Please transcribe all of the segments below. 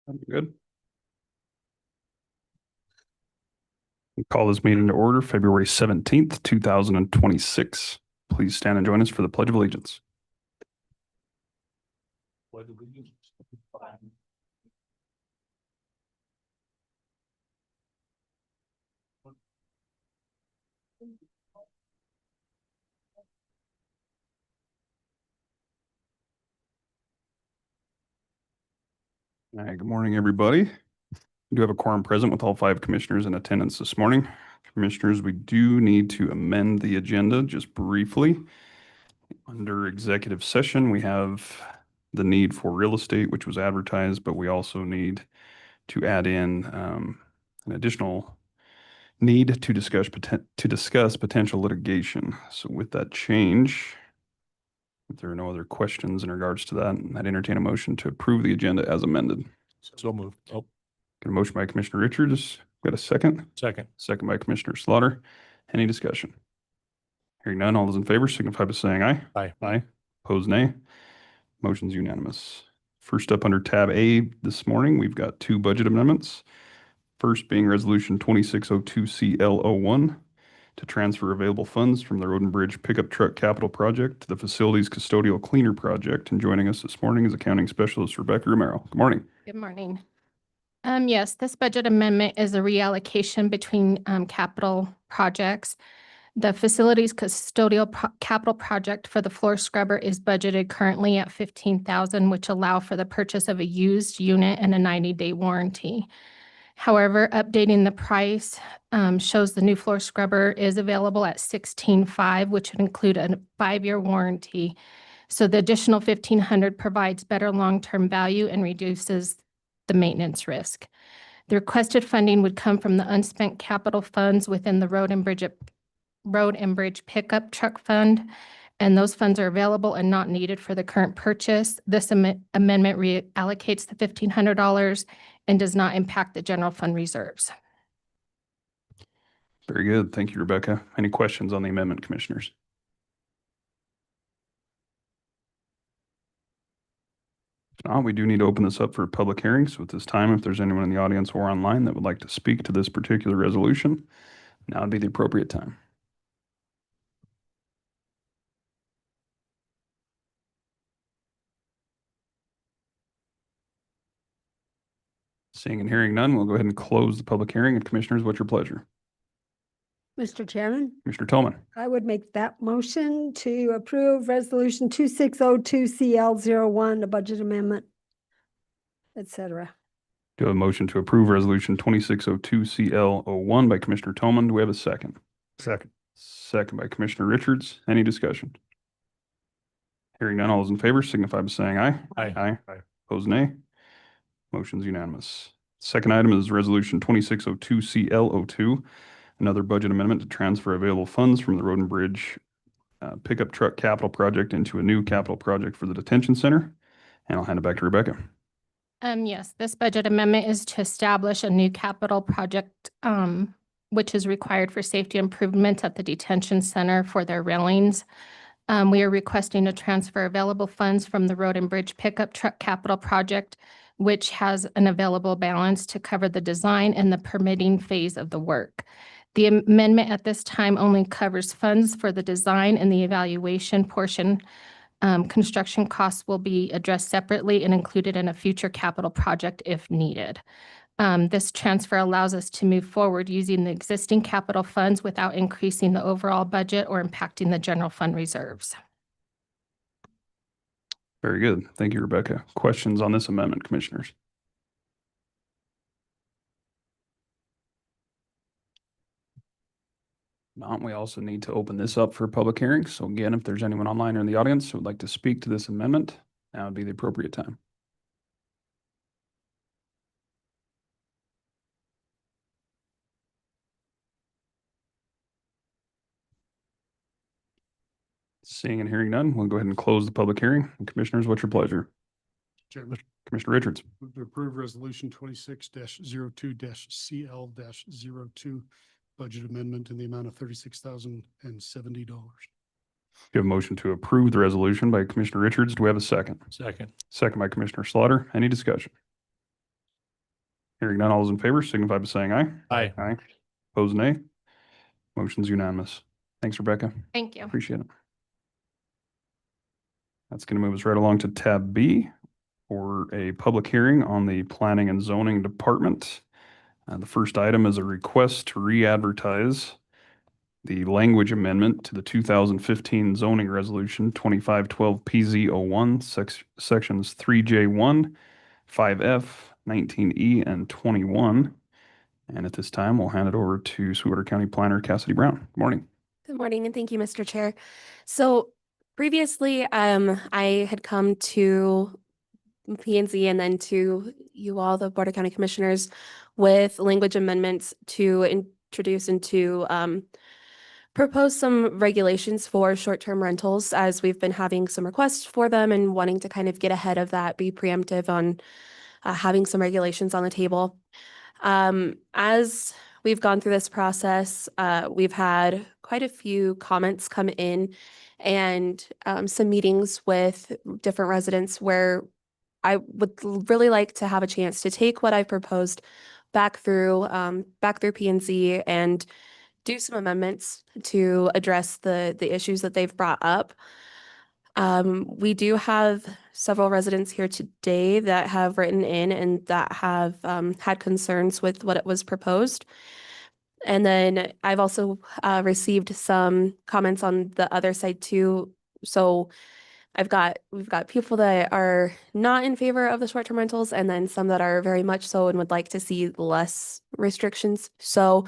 Good. Call this meeting to order February 17th, 2026. Please stand and join us for the Pledge of Allegiance. Pledge of Allegiance. All right, good morning, everybody. We do have a quorum present with all 5 commissioners in attendance this morning. Commissioners, we do need to amend the agenda just briefly. Under executive session, we have the need for real estate, which was advertised, but we also need to add in an additional need to discuss potential litigation. So with that change, if there are no other questions in regards to that, I'd entertain a motion to approve the agenda as amended. So moved. Oh, Got a motion by Commissioner Richards. Got a second? second. Second by Commissioner Slaughter. Any discussion? Hearing none, all those in favor signify by saying aye. Aye. Aye. Opposed, nay. Motion's unanimous. First up under tab A this morning, we've got 2 budget amendments. First being Resolution 2602CL01 to transfer available funds from the Road and Bridge Pickup Truck Capital Project to the Facilities Custodial Cleaner Project. And joining us this morning is Accounting Specialist Rebecca Romero. Good morning. Good morning. Yes, this budget amendment is a reallocation between capital projects. The Facilities Custodial Capital Project for the floor scrubber is budgeted currently at $15,000, which allow for the purchase of a used unit and a 90-day warranty. However, updating the price shows the new floor scrubber is available at $16,500, which would include a 5-year warranty. So the additional $1,500 provides better long-term value and reduces the maintenance risk. The requested funding would come from the unspent capital funds within the Road and Bridge Pickup Truck Fund, and those funds are available and not needed for the current purchase. This amendment reallocates the $1,500 and does not impact the general fund reserves. Very good. Thank you, Rebecca. Any questions on the amendment, commissioners? If not, we do need to open this up for a public hearing. So at this time, if there's anyone in the audience or online that would like to speak to this particular resolution, now would be the appropriate time. Seeing and hearing none, we'll go ahead and close the public hearing. And commissioners, what's your pleasure? Mr. Chairman, Commissioner Tillman. I would make that motion to approve Resolution 2602CL01, a budget amendment, et cetera. Do you have a motion to approve Resolution 2602CL01 by Commissioner Tillman? Do we have a second? Second. Second by Commissioner Richards. Any discussion? Hearing none, all those in favor signify by saying aye. Aye. Aye. Aye. Opposed, nay. Motion's unanimous. Second item is Resolution 2602CL02, another budget amendment to transfer available funds from the Road and Bridge Pickup Truck Capital Project into a new capital project for the detention center. And I'll hand it back to Rebecca. Yes, this budget amendment is to establish a new capital project, which is required for safety improvements at the detention center for their railings. We are requesting to transfer available funds from the Road and Bridge Pickup Truck Capital Project, which has an available balance to cover the design and the permitting phase of the work. The amendment at this time only covers funds for the design and the evaluation portion. Construction costs will be addressed separately and included in a future capital project if needed. This transfer allows us to move forward using the existing capital funds without increasing the overall budget or impacting the general fund reserves. Very good. Thank you, Rebecca. Questions on this amendment, commissioners? Not, we also need to open this up for a public hearing. So again, if there's anyone online or in the audience who would like to speak to this amendment, now would be the appropriate time. Seeing and hearing none, we'll go ahead and close the public hearing. And commissioners, what's your pleasure? Chairman, Commissioner Richards. move to approve Resolution 26-02-CL-02 budget amendment in the amount of $36,070. You have a motion to approve the resolution by Commissioner Richards. Do we have a second? Second. Second by Commissioner Slaughter. Any discussion? Hearing none, all those in favor signify by saying aye. Aye. Aye. Opposed, nay. Motion's unanimous. Thanks, Rebecca. Thank you. Appreciate it. That's going to move us right along to tab B for a public hearing on the Planning and Zoning Department. The first item is a request to re-advertise the language amendment to the 2015 zoning resolution 2512 PZ01, sections 3J1, 5F, 19E, and 21. And at this time, we'll hand it over to Sweetwater County Planner Cassidy Brown. Good morning. Good morning and thank you, Mr. Chair. So previously, I had come to P&Z and then to you all, the Board of County Commissioners, with language amendments to introduce and to propose some regulations for short-term rentals, as we've been having some requests for them and wanting to kind of get ahead of that, be preemptive on having some regulations on the table. As we've gone through this process, we've had quite a few comments come in and some meetings with different residents where I would really like to have a chance to take what I've proposed back through P&Z and do some amendments to address the issues that they've brought up. We do have several residents here today that have written in and that have had concerns with what it was proposed. And then I've also received some comments on the other side too. So we've got people that are not in favor of the short-term rentals and then some that are very much so and would like to see less restrictions. So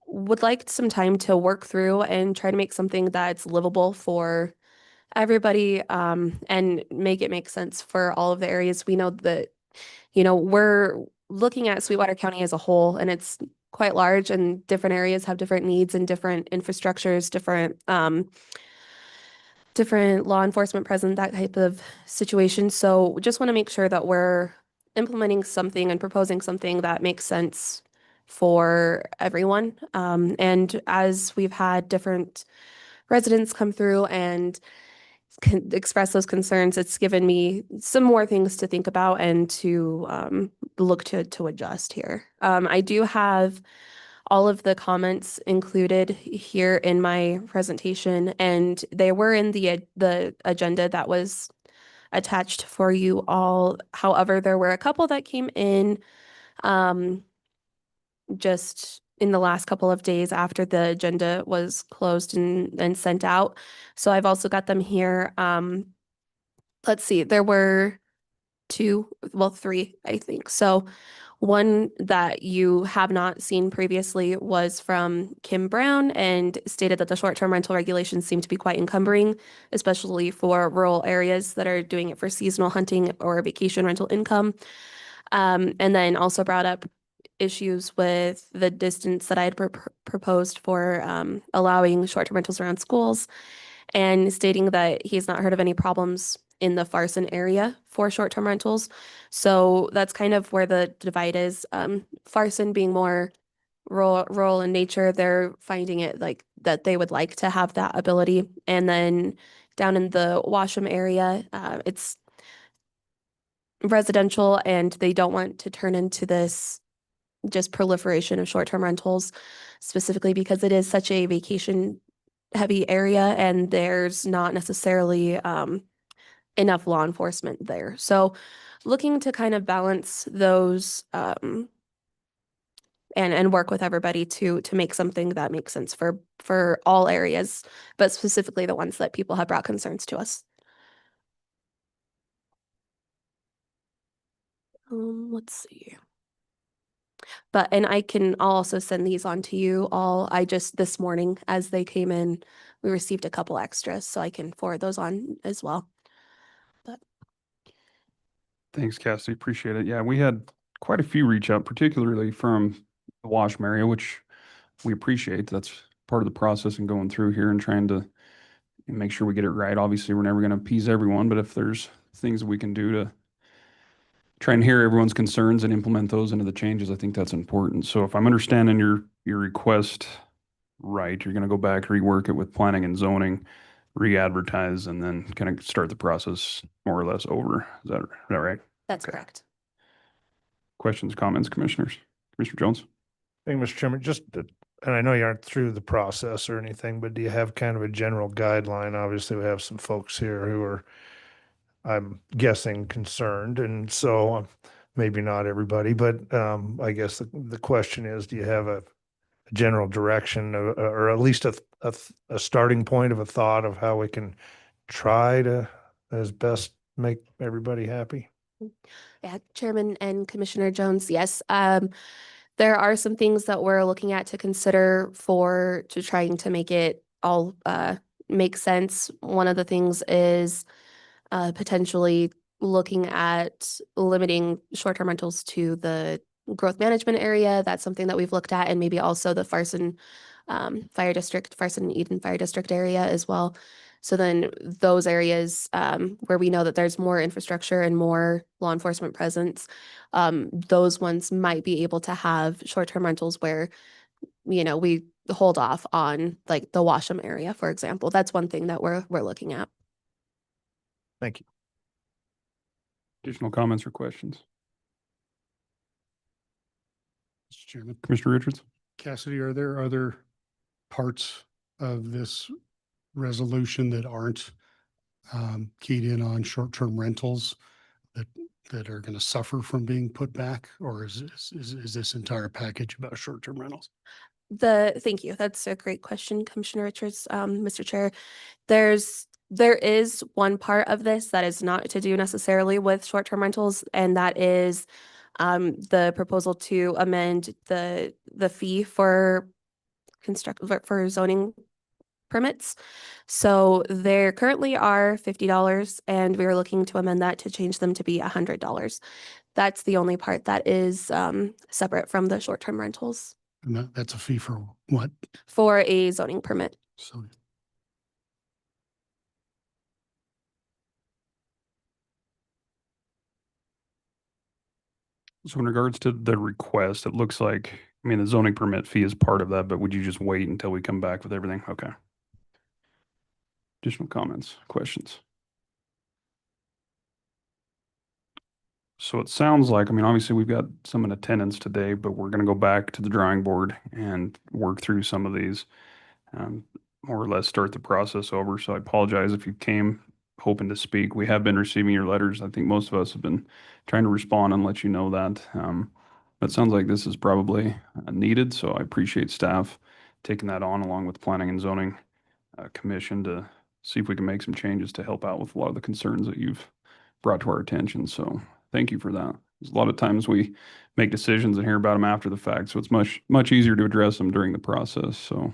would like some time to work through and try to make something that's livable for everybody, and make it make sense for all of the areas. We know that, we're looking at Sweetwater County as a whole, and it's quite large, and different areas have different needs and different infrastructures, different law enforcement present, that type of situation. So we just want to make sure that we're implementing something and proposing something that makes sense for everyone. And as we've had different residents come through and express those concerns, it's given me some more things to think about and to look to adjust here. I do have all of the comments included here in my presentation, and they were in the agenda that was attached for you all. However, there were a couple that came in just in the last couple of days after the agenda was closed and sent out. So I've also got them here. Let's see, there were three, I think. So one that you have not seen previously was from Kim Brown and stated that the short-term rental regulations seem to be quite encumbering, especially for rural areas that are doing it for seasonal hunting or vacation rental income. And then also brought up issues with the distance that I had proposed for allowing short-term rentals around schools, and stating that he's not heard of any problems in the Farson area for short-term rentals. So that's kind of where the divide is. Farson being more rural in nature, they're finding it like that they would like to have that ability. And then down in the Washam area, it's residential and they don't want to turn into this just proliferation of short-term rentals, specifically because it is such a vacation heavy area and there's not necessarily enough law enforcement there. So looking to kind of balance those and work with everybody to make something that makes sense for all areas, but specifically the ones that people have brought concerns to us. Let's see. And I'll also send these on to you all. This morning, as they came in, we received a couple extras, so I can forward those on as well. Thanks, Cassidy. Appreciate it. Yeah, we had quite a few reach out, particularly from the Washam area, which we appreciate. That's part of the process in going through here and trying to make sure we get it right. Obviously, we're never going to appease everyone, but if there's things that we can do to try and hear everyone's concerns and implement those into the changes, I think that's important. So if I'm understanding your request right, you're going to go back, rework it with planning and zoning, re-advertise, and then kind of start the process more or less over. Is that right? That's correct. Questions, comments, commissioners? Commissioner Jones? Thank you, Mr. Chairman. And I know you aren't through the process or anything, but do you have kind of a general guideline? Obviously, we have some folks here who are, I'm guessing, concerned, and so maybe not everybody, but I guess the question is, do you have a general direction or at least a starting point of a thought of how we can try to as best make everybody happy? Yeah, Chairman and Commissioner Jones, yes. There are some things that we're looking at to consider to trying to make it all make sense. One of the things is potentially looking at limiting short-term rentals to the growth management area. That's something that we've looked at, and maybe also the Farson Fire District, Farson and Eden Fire District area as well. So then those areas where we know that there's more infrastructure and more law enforcement presence, those ones might be able to have short-term rentals where, we hold off on like the Washam area, for example. That's one thing that we're looking at. Thank you. Additional comments or questions? Mr. Chairman. Commissioner Richards? Cassidy, are there other parts of this resolution that aren't keyed in on short-term rentals that are going to suffer from being put back? Or is this entire package about short-term rentals? Thank you. That's a great question, Commissioner Richards. Mr. Chair, there is one part of this that is not to do necessarily with short-term rentals, and that is the proposal to amend the fee for zoning permits. So there currently are $50, and we are looking to amend that to change them to be $100. That's the only part that is separate from the short-term rentals And that's a fee for what? for a zoning permit. So So in regards to the request, it looks like, I mean, the zoning permit fee is part of that, but would you just wait until we come back with everything? Okay. Additional comments, questions? So it sounds like, I mean, obviously we've got some in attendance today, but we're going to go back to the drawing board and work through some of these, more or less start the process over. So I apologize if you came hoping to speak. We have been receiving your letters. I think most of us have been trying to respond and let you know that. But it sounds like this is probably needed. So I appreciate staff taking that on along with Planning and Zoning Commission to see if we can make some changes to help out with a lot of the concerns that you've brought to our attention. So thank you for that. There's a lot of times we make decisions and hear about them after the fact. So it's much easier to address them during the process. So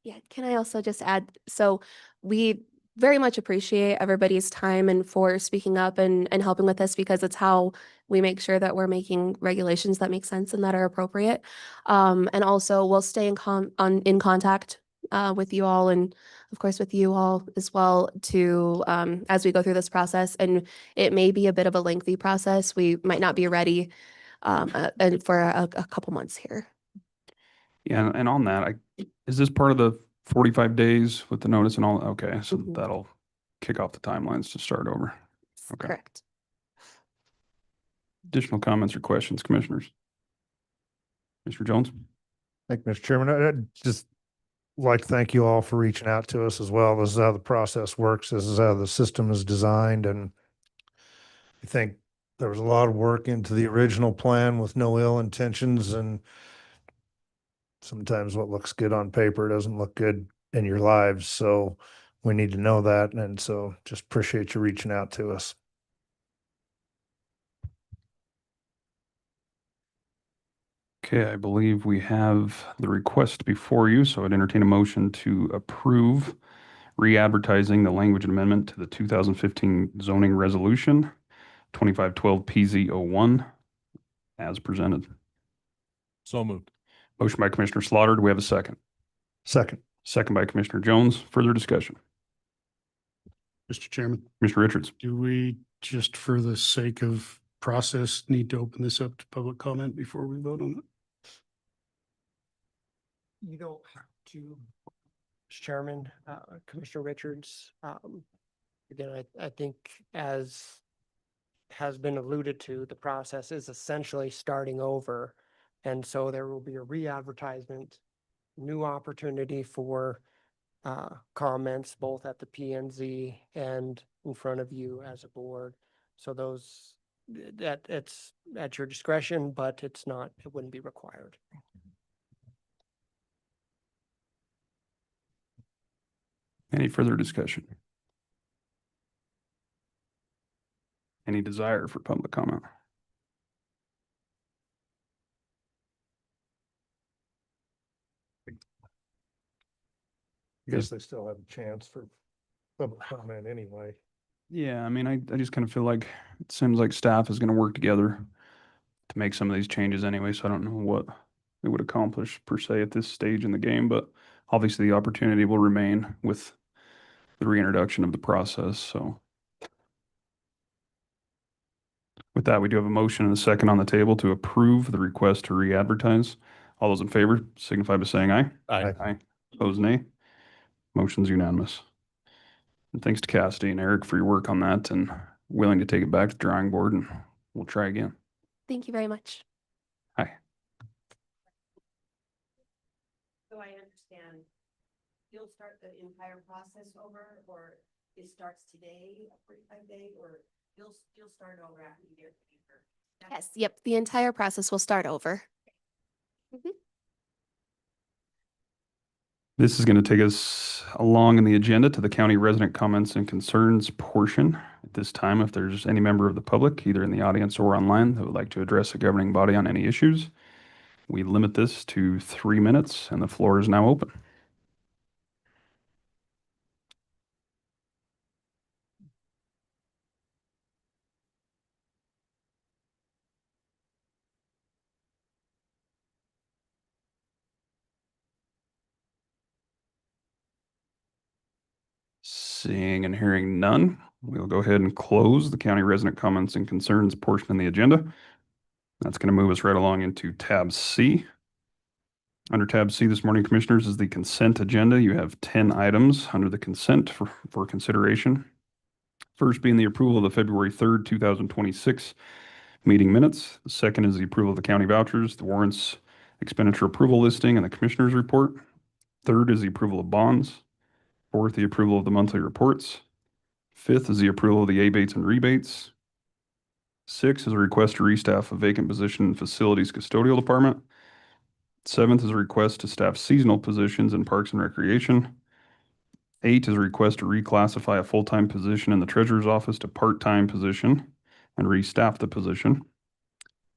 Yeah, can I also just add, so we very much appreciate everybody's time and for speaking up and helping with this, because it's how we make sure that we're making regulations that make sense and that are appropriate. And also we'll stay in contact with you all, and of course with you all as well, to as we go through this process. And it may be a bit of a lengthy process. We might not be ready and for a couple months here. yeah, and on that, is this part of the 45 days with the notice and all? Okay, so Mhm. that'll kick off the timelines to start over. Okay. Correct. Additional comments or questions, commissioners? Mr. Jones? Thank you, Mr. Chairman. I'd just like to thank you all for reaching out to us as well. This is how the process works. This is how the system is designed, and I think there was a lot of work into the original plan with no ill intentions, and sometimes what looks good on paper doesn't look good in your lives. So we need to know that. And so just appreciate you reaching out to us. Okay, I believe we have the request before you, so I'd entertain a motion to approve re-advertising the language amendment to the 2015 zoning resolution 2512 PZ01 as presented. So moved. Motion by Commissioner Slaughter. Do we have a second? Second. Second by Commissioner Jones. Further discussion. Mr. Chairman, Commissioner Richards. do we, just for the sake of process, need to open this up to public comment before we vote on it? You don't have to, Mr. Chairman, Commissioner Richards. Again, I think as has been alluded to, the process is essentially starting over. And so there will be a re-advertisement, new opportunity for comments both at the P and Z and in front of you as a board. So that it's at your discretion, but it wouldn't be required. Any further discussion? Any desire for public comment? I guess they still have a chance for public comment anyway. Yeah, I mean, I just kind of feel like it seems like staff is going to work together to make some of these changes anyway, so I don't know what it would accomplish per se at this stage in the game, but obviously the opportunity will remain with the reintroduction of the process, so. With that, we do have a motion and a second on the table to approve the request to re-advertise. All those in favor signify by saying aye. Aye. Aye. Opposed, nay. Motion's unanimous. And thanks to Cassidy and Eric for your work on that and willing to take it back to the drawing board, and we'll try again. Thank you very much. Hi. So I understand you'll start the entire process over, or it starts today, a 45-day, or you'll start over after you get the paper? Yes, yep, the entire process will start over. This is going to take us along in the agenda to the county resident comments and concerns portion. At this time, if there's any member of the public, either in the audience or online, that would like to address the governing body on any issues, we limit this to 3 minutes, and the floor is now open. Seeing and hearing none, we'll go ahead and close the county resident comments and concerns portion of the agenda. That's going to move us right along into tab C. Under tab C this morning, Commissioners, is the consent agenda. You have 10 items under the consent for consideration. First being the approval of the February 3rd, 2026 meeting minutes. The second is the approval of the county vouchers, the warrants, expenditure approval listing, and the Commissioners report. Third is the approval of bonds. Fourth, the approval of the monthly reports. Fifth is the approval of the abates and rebates. Sixth is a request to restaff a vacant position in Facilities Custodial Department. Seventh is a request to staff seasonal positions in Parks and Recreation. 8 is a request to reclassify a full-time position in the Treasurer's Office to part-time position and restaff the position.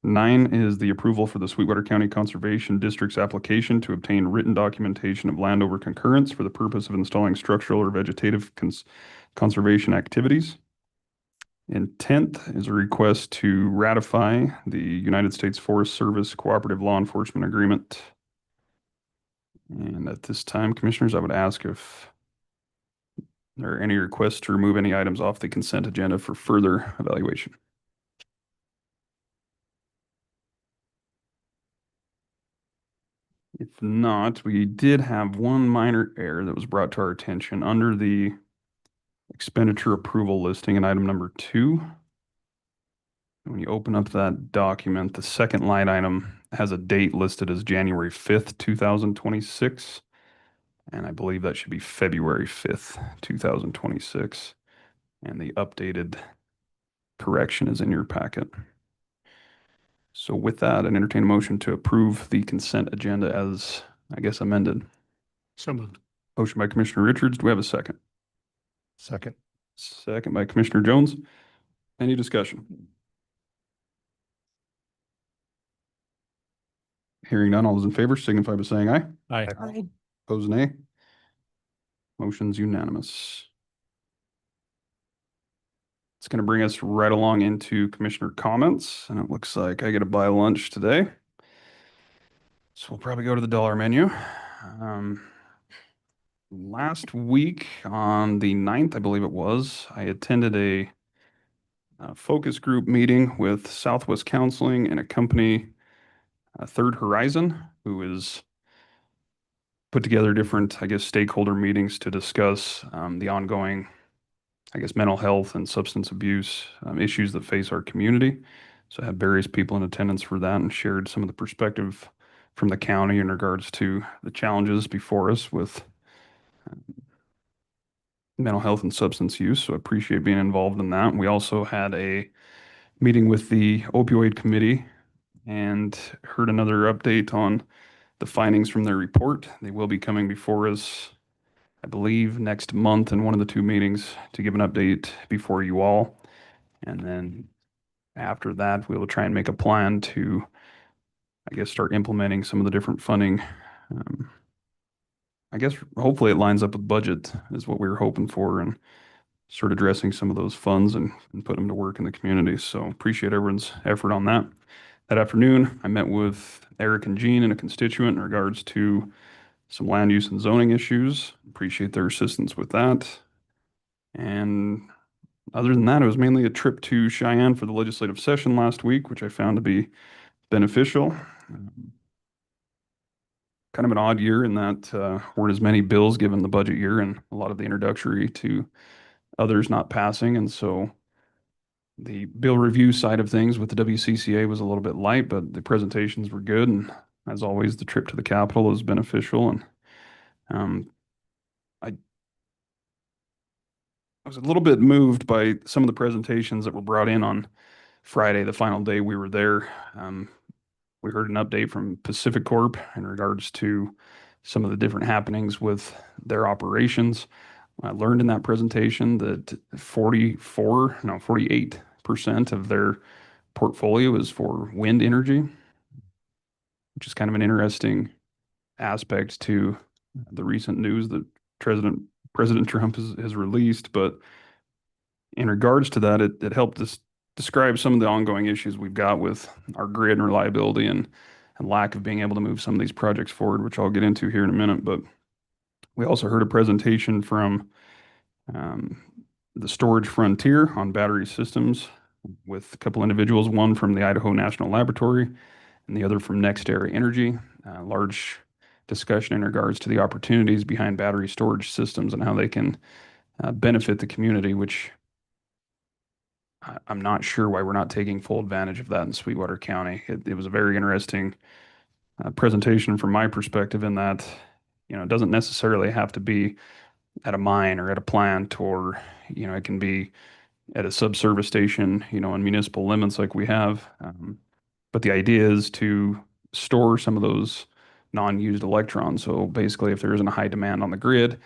9 is the approval for the Sweetwater County Conservation District's application to obtain written documentation of landover concurrence for the purpose of installing structural or vegetative conservation activities. And 10th is a request to ratify the United States Forest Service Cooperative Law Enforcement Agreement. And at this time, Commissioners, I would ask if there are any requests to remove any items off the consent agenda for further evaluation. If not, we did have one minor error that was brought to our attention under the expenditure approval listing in item number 2. When you open up that document, the second line item has a date listed as January 5th, 2026. And I believe that should be February 5th, 2026. And the updated correction is in your packet. So with that, I'd entertain a motion to approve the consent agenda as, I guess, amended. So moved. Motion by Commissioner Richards. Do we have a second? Second. Second by Commissioner Jones. Any discussion? Hearing none, all those in favor signify by saying aye. Aye. Aye. Opposed, nay. Motion's unanimous. It's going to bring us right along into Commissioner comments, and it looks like I get to buy lunch today. So we'll probably go to the dollar menu. Last week on the 9th, I believe it was, I attended a focus group meeting with Southwest Counseling and a company, Third Horizon, who is put together different, I guess, stakeholder meetings to discuss the ongoing I guess, mental health and substance abuse issues that face our community. So I had various people in attendance for that and shared some of the perspective from the county in regards to the challenges before us with mental health and substance use. So I appreciate being involved in that. We also had a meeting with the opioid committee and heard another update on the findings from their report. They will be coming before us, I believe, next month in one of the two meetings to give an update before you all. And then after that, we will try and make a plan to, I guess, start implementing some of the different funding. I guess hopefully it lines up with budget is what we were hoping for, and start addressing some of those funds and put them to work in the community. So appreciate everyone's effort on that. That afternoon, I met with Eric and Jean and a constituent in regards to some land use and zoning issues. Appreciate their assistance with that. And other than that, it was mainly a trip to Cheyenne for the legislative session last week, which I found to be beneficial. Kind of an odd year in that weren't as many bills given the budget year, and a lot of the introductory to others not passing. And so the bill review side of things with the WCCA was a little bit light, but the presentations were good. And as always, the trip to the Capitol was beneficial. And I was a little bit moved by some of the presentations that were brought in on Friday, the final day we were there. We heard an update from Pacific Corp in regards to some of the different happenings with their operations. I learned in that presentation that 48% of their portfolio is for wind energy, which is kind of an interesting aspect to the recent news that President Trump has released. But in regards to that, it helped us describe some of the ongoing issues we've got with our grid and reliability and lack of being able to move some of these projects forward, which I'll get into here in a minute. But we also heard a presentation from the Storage Frontier on battery systems with a couple individuals, one from the Idaho National Laboratory and the other from Next Era Energy. Large discussion in regards to the opportunities behind battery storage systems and how they can benefit the community, which I'm not sure why we're not taking full advantage of that in Sweetwater County. It was a very interesting presentation from my perspective in that, it doesn't necessarily have to be at a mine or at a plant, or, it can be at a subservice station, in municipal limits like we have. But the idea is to store some of those non-used electrons. So basically, if there isn't a high demand on the grid,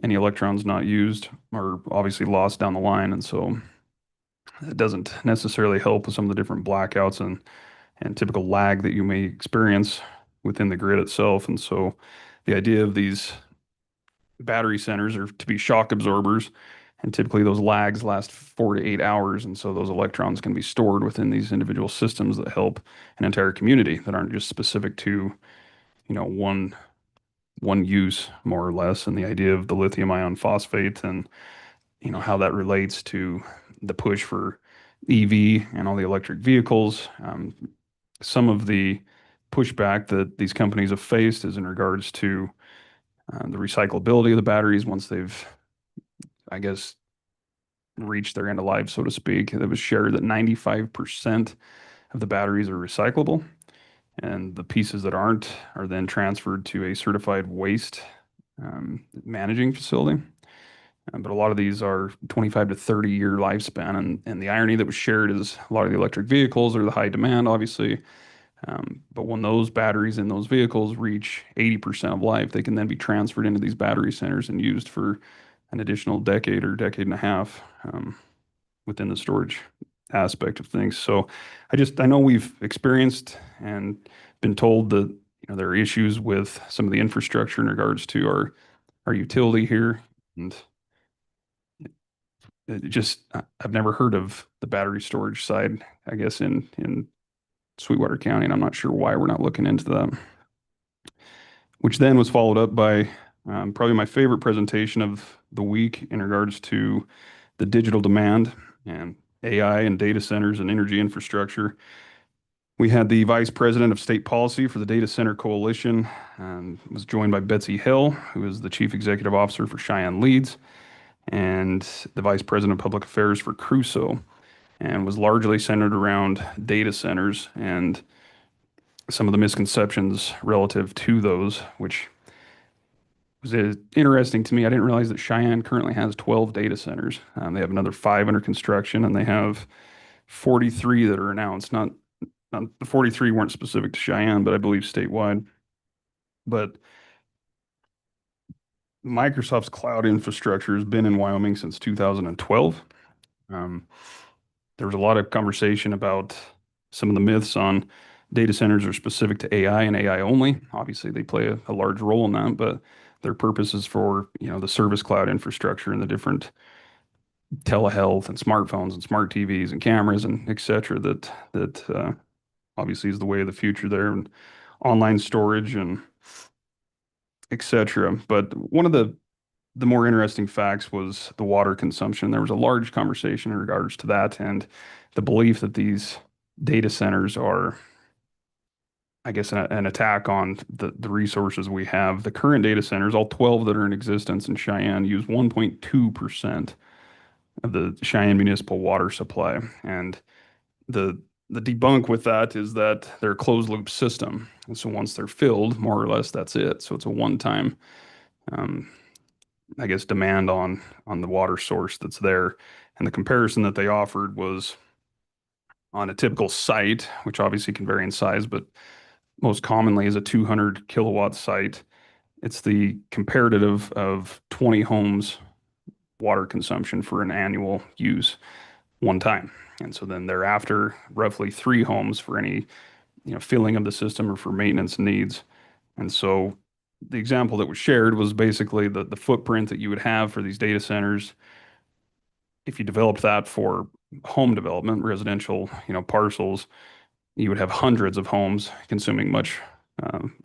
any electrons not used are obviously lost down the line. And so it doesn't necessarily help with some of the different blackouts and typical lag that you may experience within the grid itself. And so the idea of these battery centers are to be shock absorbers, and typically those lags last 4 to 8 hours. And so those electrons can be stored within these individual systems that help an entire community that aren't just specific to, one use more or less. And the idea of the lithium ion phosphate and, how that relates to the push for EV and all the electric vehicles. Some of the pushback that these companies have faced is in regards to the recyclability of the batteries once they've, I guess, reached their end of life, so to speak. It was shared that 95% of the batteries are recyclable, and the pieces that aren't are then transferred to a certified waste managing facility. But a lot of these are 25 to 30-year lifespan. And the irony that was shared is a lot of the electric vehicles are the high demand, obviously. But when those batteries in those vehicles reach 80% of life, they can then be transferred into these battery centers and used for an additional decade or decade and a half within the storage aspect of things. So I know we've experienced and been told that there are issues with some of the infrastructure in regards to our utility here, and I've never heard of the battery storage side, I guess, in Sweetwater County, and I'm not sure why we're not looking into that. Which then was followed up by probably my favorite presentation of the week in regards to the digital demand and AI and data centers and energy infrastructure. We had the Vice President of State Policy for the Data Center Coalition, and was joined by Betsy Hill, who is the Chief Executive Officer for Cheyenne Leads. and the vice president of public affairs for Crusoe, and was largely centered around data centers and some of the misconceptions relative to those, which was interesting to me. I didn't realize that Cheyenne currently has 12 data centers. They have another 5 under construction, and they have 43 that are announced. Not the 43 weren't specific to Cheyenne, but I believe statewide. But Microsoft's cloud infrastructure has been in Wyoming since 2012. Um, there was a lot of conversation about some of the myths on data centers are specific to AI and AI only. Obviously, they play a large role in that, but their purpose is for, the service cloud infrastructure and the different telehealth and smartphones and smart TVs and cameras and et cetera that obviously is the way of the future there, and online storage and et cetera. But one of the more interesting facts was the water consumption. There was a large conversation in regards to that and the belief that these data centers are, I guess, an attack on the resources we have. The current data centers, all 12 that are in existence in Cheyenne, use 1.2% of the Cheyenne municipal water supply. And the the debunk with that is that they're a closed loop system. And so once they're filled, more or less, that's it. So it's a one-time, um, I guess, demand on the water source that's there. And the comparison that they offered was on a typical site, which obviously can vary in size, but most commonly is a 200 kilowatt site. It's the comparative of 20 homes water consumption for an annual use one time. And so then thereafter, roughly 3 homes for any, filling of the system or for maintenance needs. And so the example that was shared was basically the footprint that you would have for these data centers. If you developed that for home development, residential, parcels, you would have hundreds of homes consuming much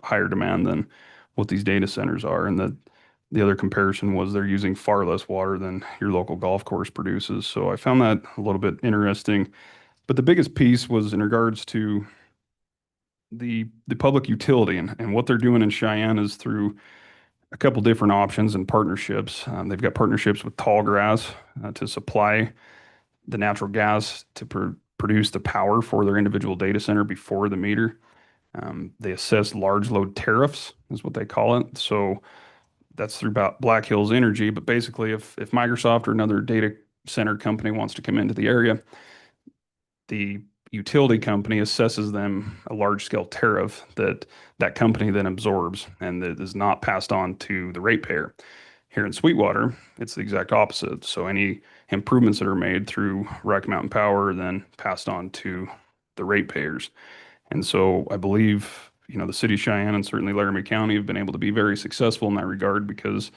higher demand than what these data centers are. And the other comparison was they're using far less water than your local golf course produces. So I found that a little bit interesting. But the biggest piece was in regards to the public utility, and what they're doing in Cheyenne is through a couple different options and partnerships. They've got partnerships with Tallgrass to supply the natural gas to produce the power for their individual data center before the meter. They assess large load tariffs, is what they call it. So that's through Black Hills Energy. But basically, if Microsoft or another data center company wants to come into the area, the utility company assesses them a large scale tariff that company then absorbs and that is not passed on to the ratepayer. Here in Sweetwater, it's the exact opposite. So any improvements that are made through Rocky Mountain Power are then passed on to the ratepayers. And so I believe, the city of Cheyenne and certainly Laramie County have been able to be very successful in that regard because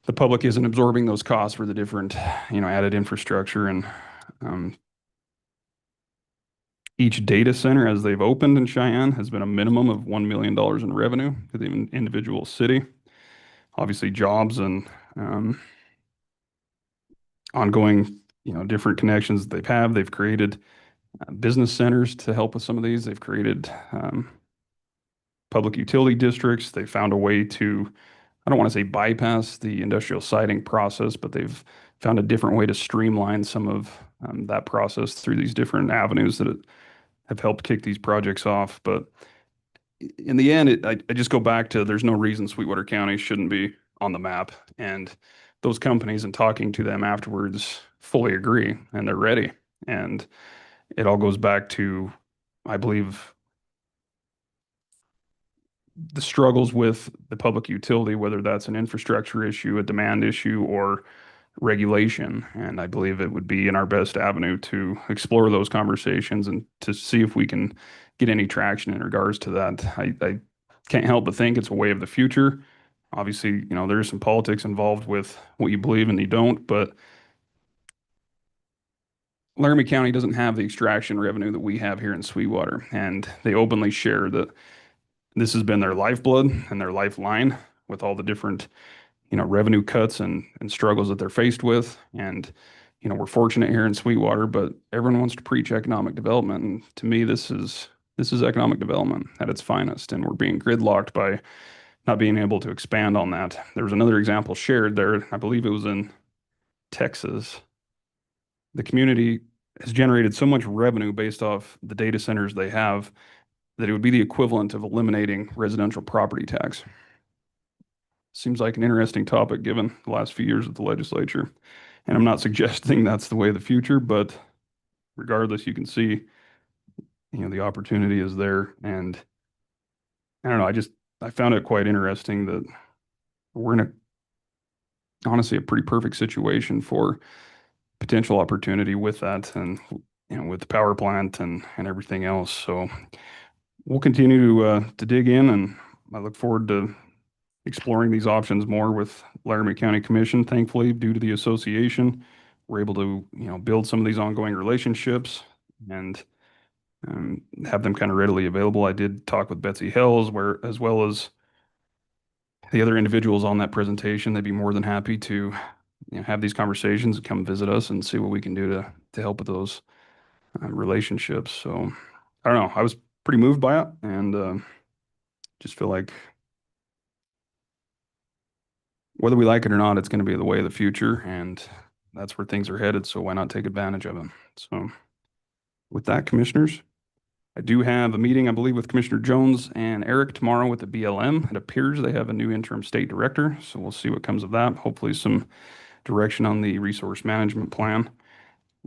the public isn't absorbing those costs for the different, added infrastructure. And each data center, as they've opened in Cheyenne, has been a minimum of $1 million in revenue to the individual city. Obviously, jobs and ongoing, different connections that they've created business centers to help with some of these. They've created public utility districts. They found a way to, I don't want to say bypass the industrial siting process, but they've found a different way to streamline some of that process through these different avenues that have helped kick these projects off. But in the end, I just go back to there's no reason Sweetwater County shouldn't be on the map. And those companies and talking to them afterwards fully agree and they're ready. And it all goes back to, I believe, the struggles with the public utility, whether that's an infrastructure issue, a demand issue, or regulation. And I believe it would be in our best avenue to explore those conversations and to see if we can get any traction in regards to that. I can't help but think it's a way of the future. Obviously, there's some politics involved with what you believe and you don't, but Laramie County doesn't have the extraction revenue that we have here in Sweetwater. And they openly share that this has been their lifeblood and their lifeline with all the different, revenue cuts and struggles that they're faced with. And, we're fortunate here in Sweetwater, but everyone wants to preach economic development. And to me, this is economic development at its finest. And we're being gridlocked by, not being able to expand on that. There was another example shared there. I believe it was in Texas, the community has generated so much revenue based off the data centers they have that it would be the equivalent of eliminating residential property tax. Seems like an interesting topic given the last few years of the legislature. And I'm not suggesting that's the way of the future, but regardless, you can see, the opportunity is there. And I don't know, I found it quite interesting that we're in honestly, a pretty perfect situation for potential opportunity with that and, with the power plant and everything else. So we'll continue to dig in, and I look forward to exploring these options more with Laramie County Commission. Thankfully, due to the association, we're able to, build some of these ongoing relationships and have them kind of readily available. I did talk with Betsy Hells, as well as the other individuals on that presentation. They'd be more than happy to, have these conversations, come visit us and see what we can do to help with those relationships. So I don't know. I was pretty moved by it, and just feel like whether we like it or not, it's going to be the way of the future, and that's where things are headed. So why not take advantage of it? So with that, commissioners, I do have a meeting, I believe, with Commissioner Jones and Eric tomorrow with the BLM. It appears they have a new interim state director, so we'll see what comes of that. Hopefully some direction on the resource management plan.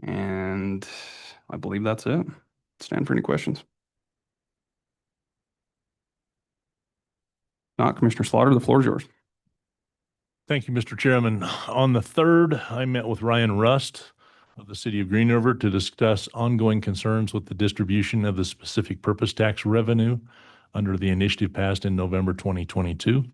And I believe that's it. Stand for any questions. Not, Commissioner Slaughter, the floor is yours. Thank you, Mr. Chairman. On the 3rd, I met with Ryan Rust of the city of Green River to discuss ongoing concerns with the distribution of the specific purpose tax revenue under the initiative passed in November 2022.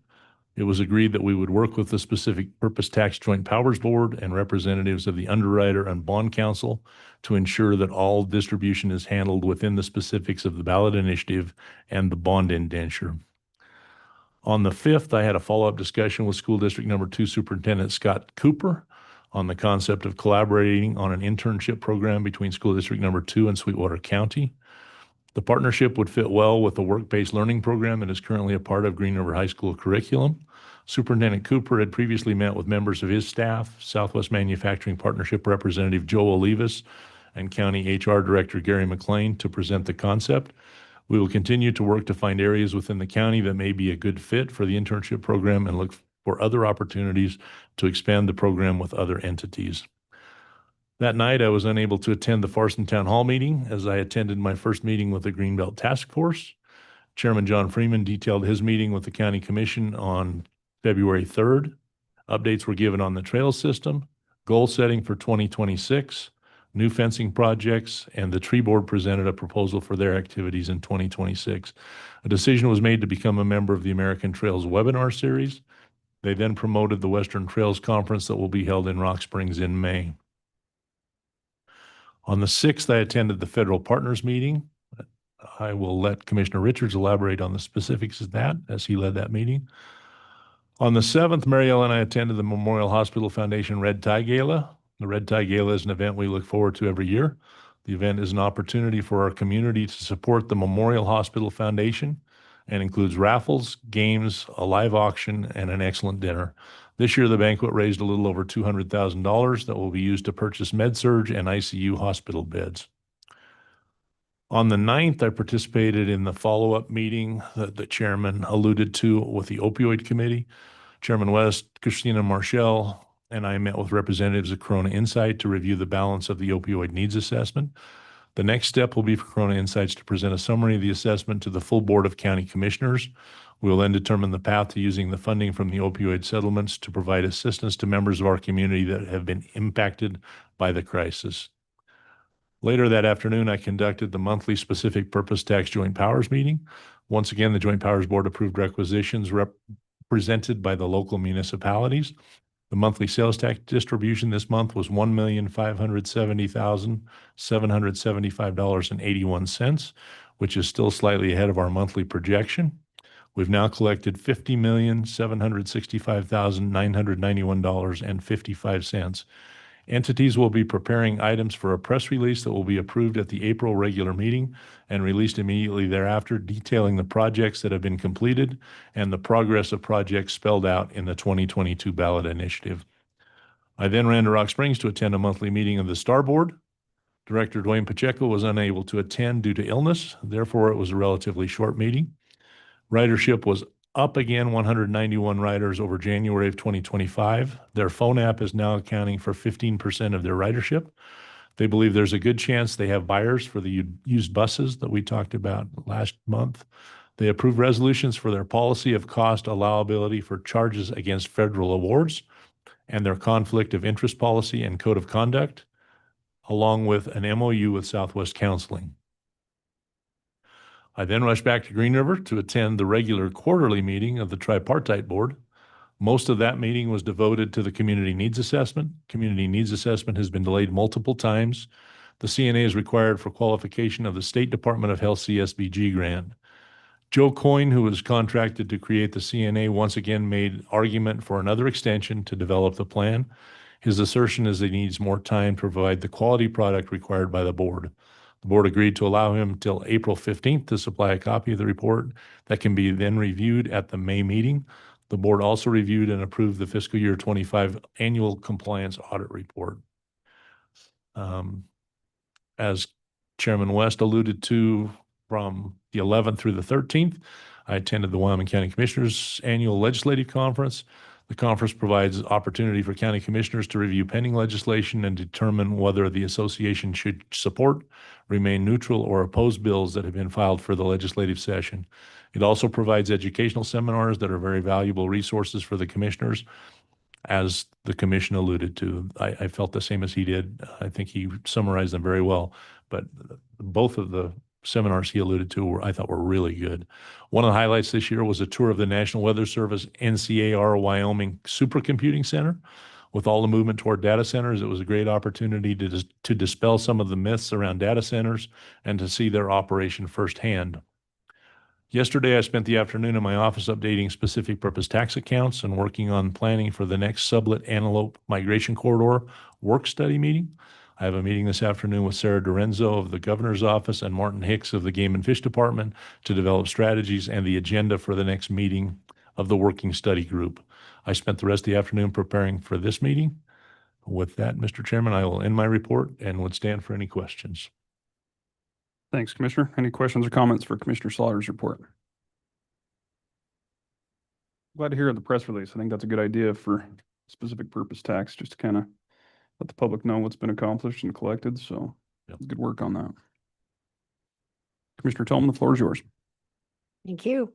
It was agreed that we would work with the specific purpose tax joint powers board and representatives of the underwriter and bond council to ensure that all distribution is handled within the specifics of the ballot initiative and the bond indenture. On the 5th, I had a follow-up discussion with School District Number 2 Superintendent Scott Cooper on the concept of collaborating on an internship program between School District Number 2 and Sweetwater County. The partnership would fit well with the work-based learning program that is currently a part of Green River High School curriculum. Superintendent Cooper had previously met with members of his staff, Southwest Manufacturing Partnership Representative Joe Olivas, and County HR Director Gary McLean to present the concept. We will continue to work to find areas within the county that may be a good fit for the internship program and look for other opportunities to expand the program with other entities. That night, I was unable to attend the Farson Town Hall meeting as I attended my first meeting with the Greenbelt Task Force. Chairman John Freeman detailed his meeting with the County Commission on February 3rd. Updates were given on the trail system, goal setting for 2026, new fencing projects, and the tree board presented a proposal for their activities in 2026. A decision was made to become a member of the American Trails webinar series. They then promoted the Western Trails Conference that will be held in Rock Springs in May. On the 6th, I attended the federal partners meeting. I will let Commissioner Richards elaborate on the specifics of that as he led that meeting. On the 7th, Marielle and I attended the Memorial Hospital Foundation Red Tie Gala. The Red Tie Gala is an event we look forward to every year. The event is an opportunity for our community to support the Memorial Hospital Foundation and includes raffles, games, a live auction, and an excellent dinner. This year, the banquet raised a little over $200,000 that will be used to purchase med-surg and ICU hospital beds. On the 9th, I participated in the follow-up meeting that the chairman alluded to with the opioid committee. Chairman West, Christina Marshall, and I met with representatives of Corona Insight to review the balance of the opioid needs assessment. The next step will be for Corona Insights to present a summary of the assessment to the full board of county commissioners. We will then determine the path to using the funding from the opioid settlements to provide assistance to members of our community that have been impacted by the crisis. Later that afternoon, I conducted the monthly specific purpose tax joint powers meeting. Once again, the Joint Powers Board approved requisitions represented by the local municipalities. The monthly sales tax distribution this month was $1,570,775.81, which is still slightly ahead of our monthly projection. We've now collected $50,765,991.55. Entities will be preparing items for a press release that will be approved at the April regular meeting and released immediately thereafter, detailing the projects that have been completed and the progress of projects spelled out in the 2022 ballot initiative. I then ran to Rock Springs to attend a monthly meeting of the Star Board. Director Dwayne Pacheco was unable to attend due to illness. Therefore, it was a relatively short meeting. Ridership was up again, 191 riders over January of 2025. Their phone app is now accounting for 15% of their ridership. They believe there's a good chance they have buyers for the used buses that we talked about last month. They approved resolutions for their policy of cost allowability for charges against federal awards and their conflict of interest policy and code of conduct, along with an MOU with Southwest Counseling. I then rushed back to Green River to attend the regular quarterly meeting of the tripartite board. Most of that meeting was devoted to the community needs assessment. Community needs assessment has been delayed multiple times. The CNA is required for qualification of the State Department of Health CSBG grant. Joe Coyne, who was contracted to create the CNA, once again made argument for another extension to develop the plan. His assertion is that he needs more time to provide the quality product required by the board. The board agreed to allow him till April 15th to supply a copy of the report that can be then reviewed at the May meeting. The board also reviewed and approved the fiscal year 25 annual compliance audit report. As Chairman West alluded to, from the 11th through the 13th, I attended the Wyoming County Commissioners Annual Legislative Conference. The conference provides opportunity for county commissioners to review pending legislation and determine whether the association should support, remain neutral, or oppose bills that have been filed for the legislative session. It also provides educational seminars that are very valuable resources for the commissioners. As the commission alluded to, I felt the same as he did. I think he summarized them very well, but both of the seminars he alluded to I thought were really good. One of the highlights this year was a tour of the National Weather Service NCAR Wyoming Supercomputing Center. With all the movement toward data centers, it was a great opportunity to dispel some of the myths around data centers and to see their operation firsthand. Yesterday, I spent the afternoon in my office updating specific purpose tax accounts and working on planning for the next Sublet Antelope Migration Corridor work study meeting. I have a meeting this afternoon with Sarah Dorenzo of the Governor's Office and Martin Hicks of the Game and Fish Department to develop strategies and the agenda for the next meeting of the working study group. I spent the rest of the afternoon preparing for this meeting. With that, Mr. Chairman, I will end my report and would stand for any questions. Thanks, Commissioner. Any questions or comments for Commissioner Slaughter's report? Glad to hear the press release. I think that's a good idea for specific purpose tax, just to kind of let the public know what's been accomplished and collected. So good work on that. Commissioner Tillman, the floor is yours. Thank you.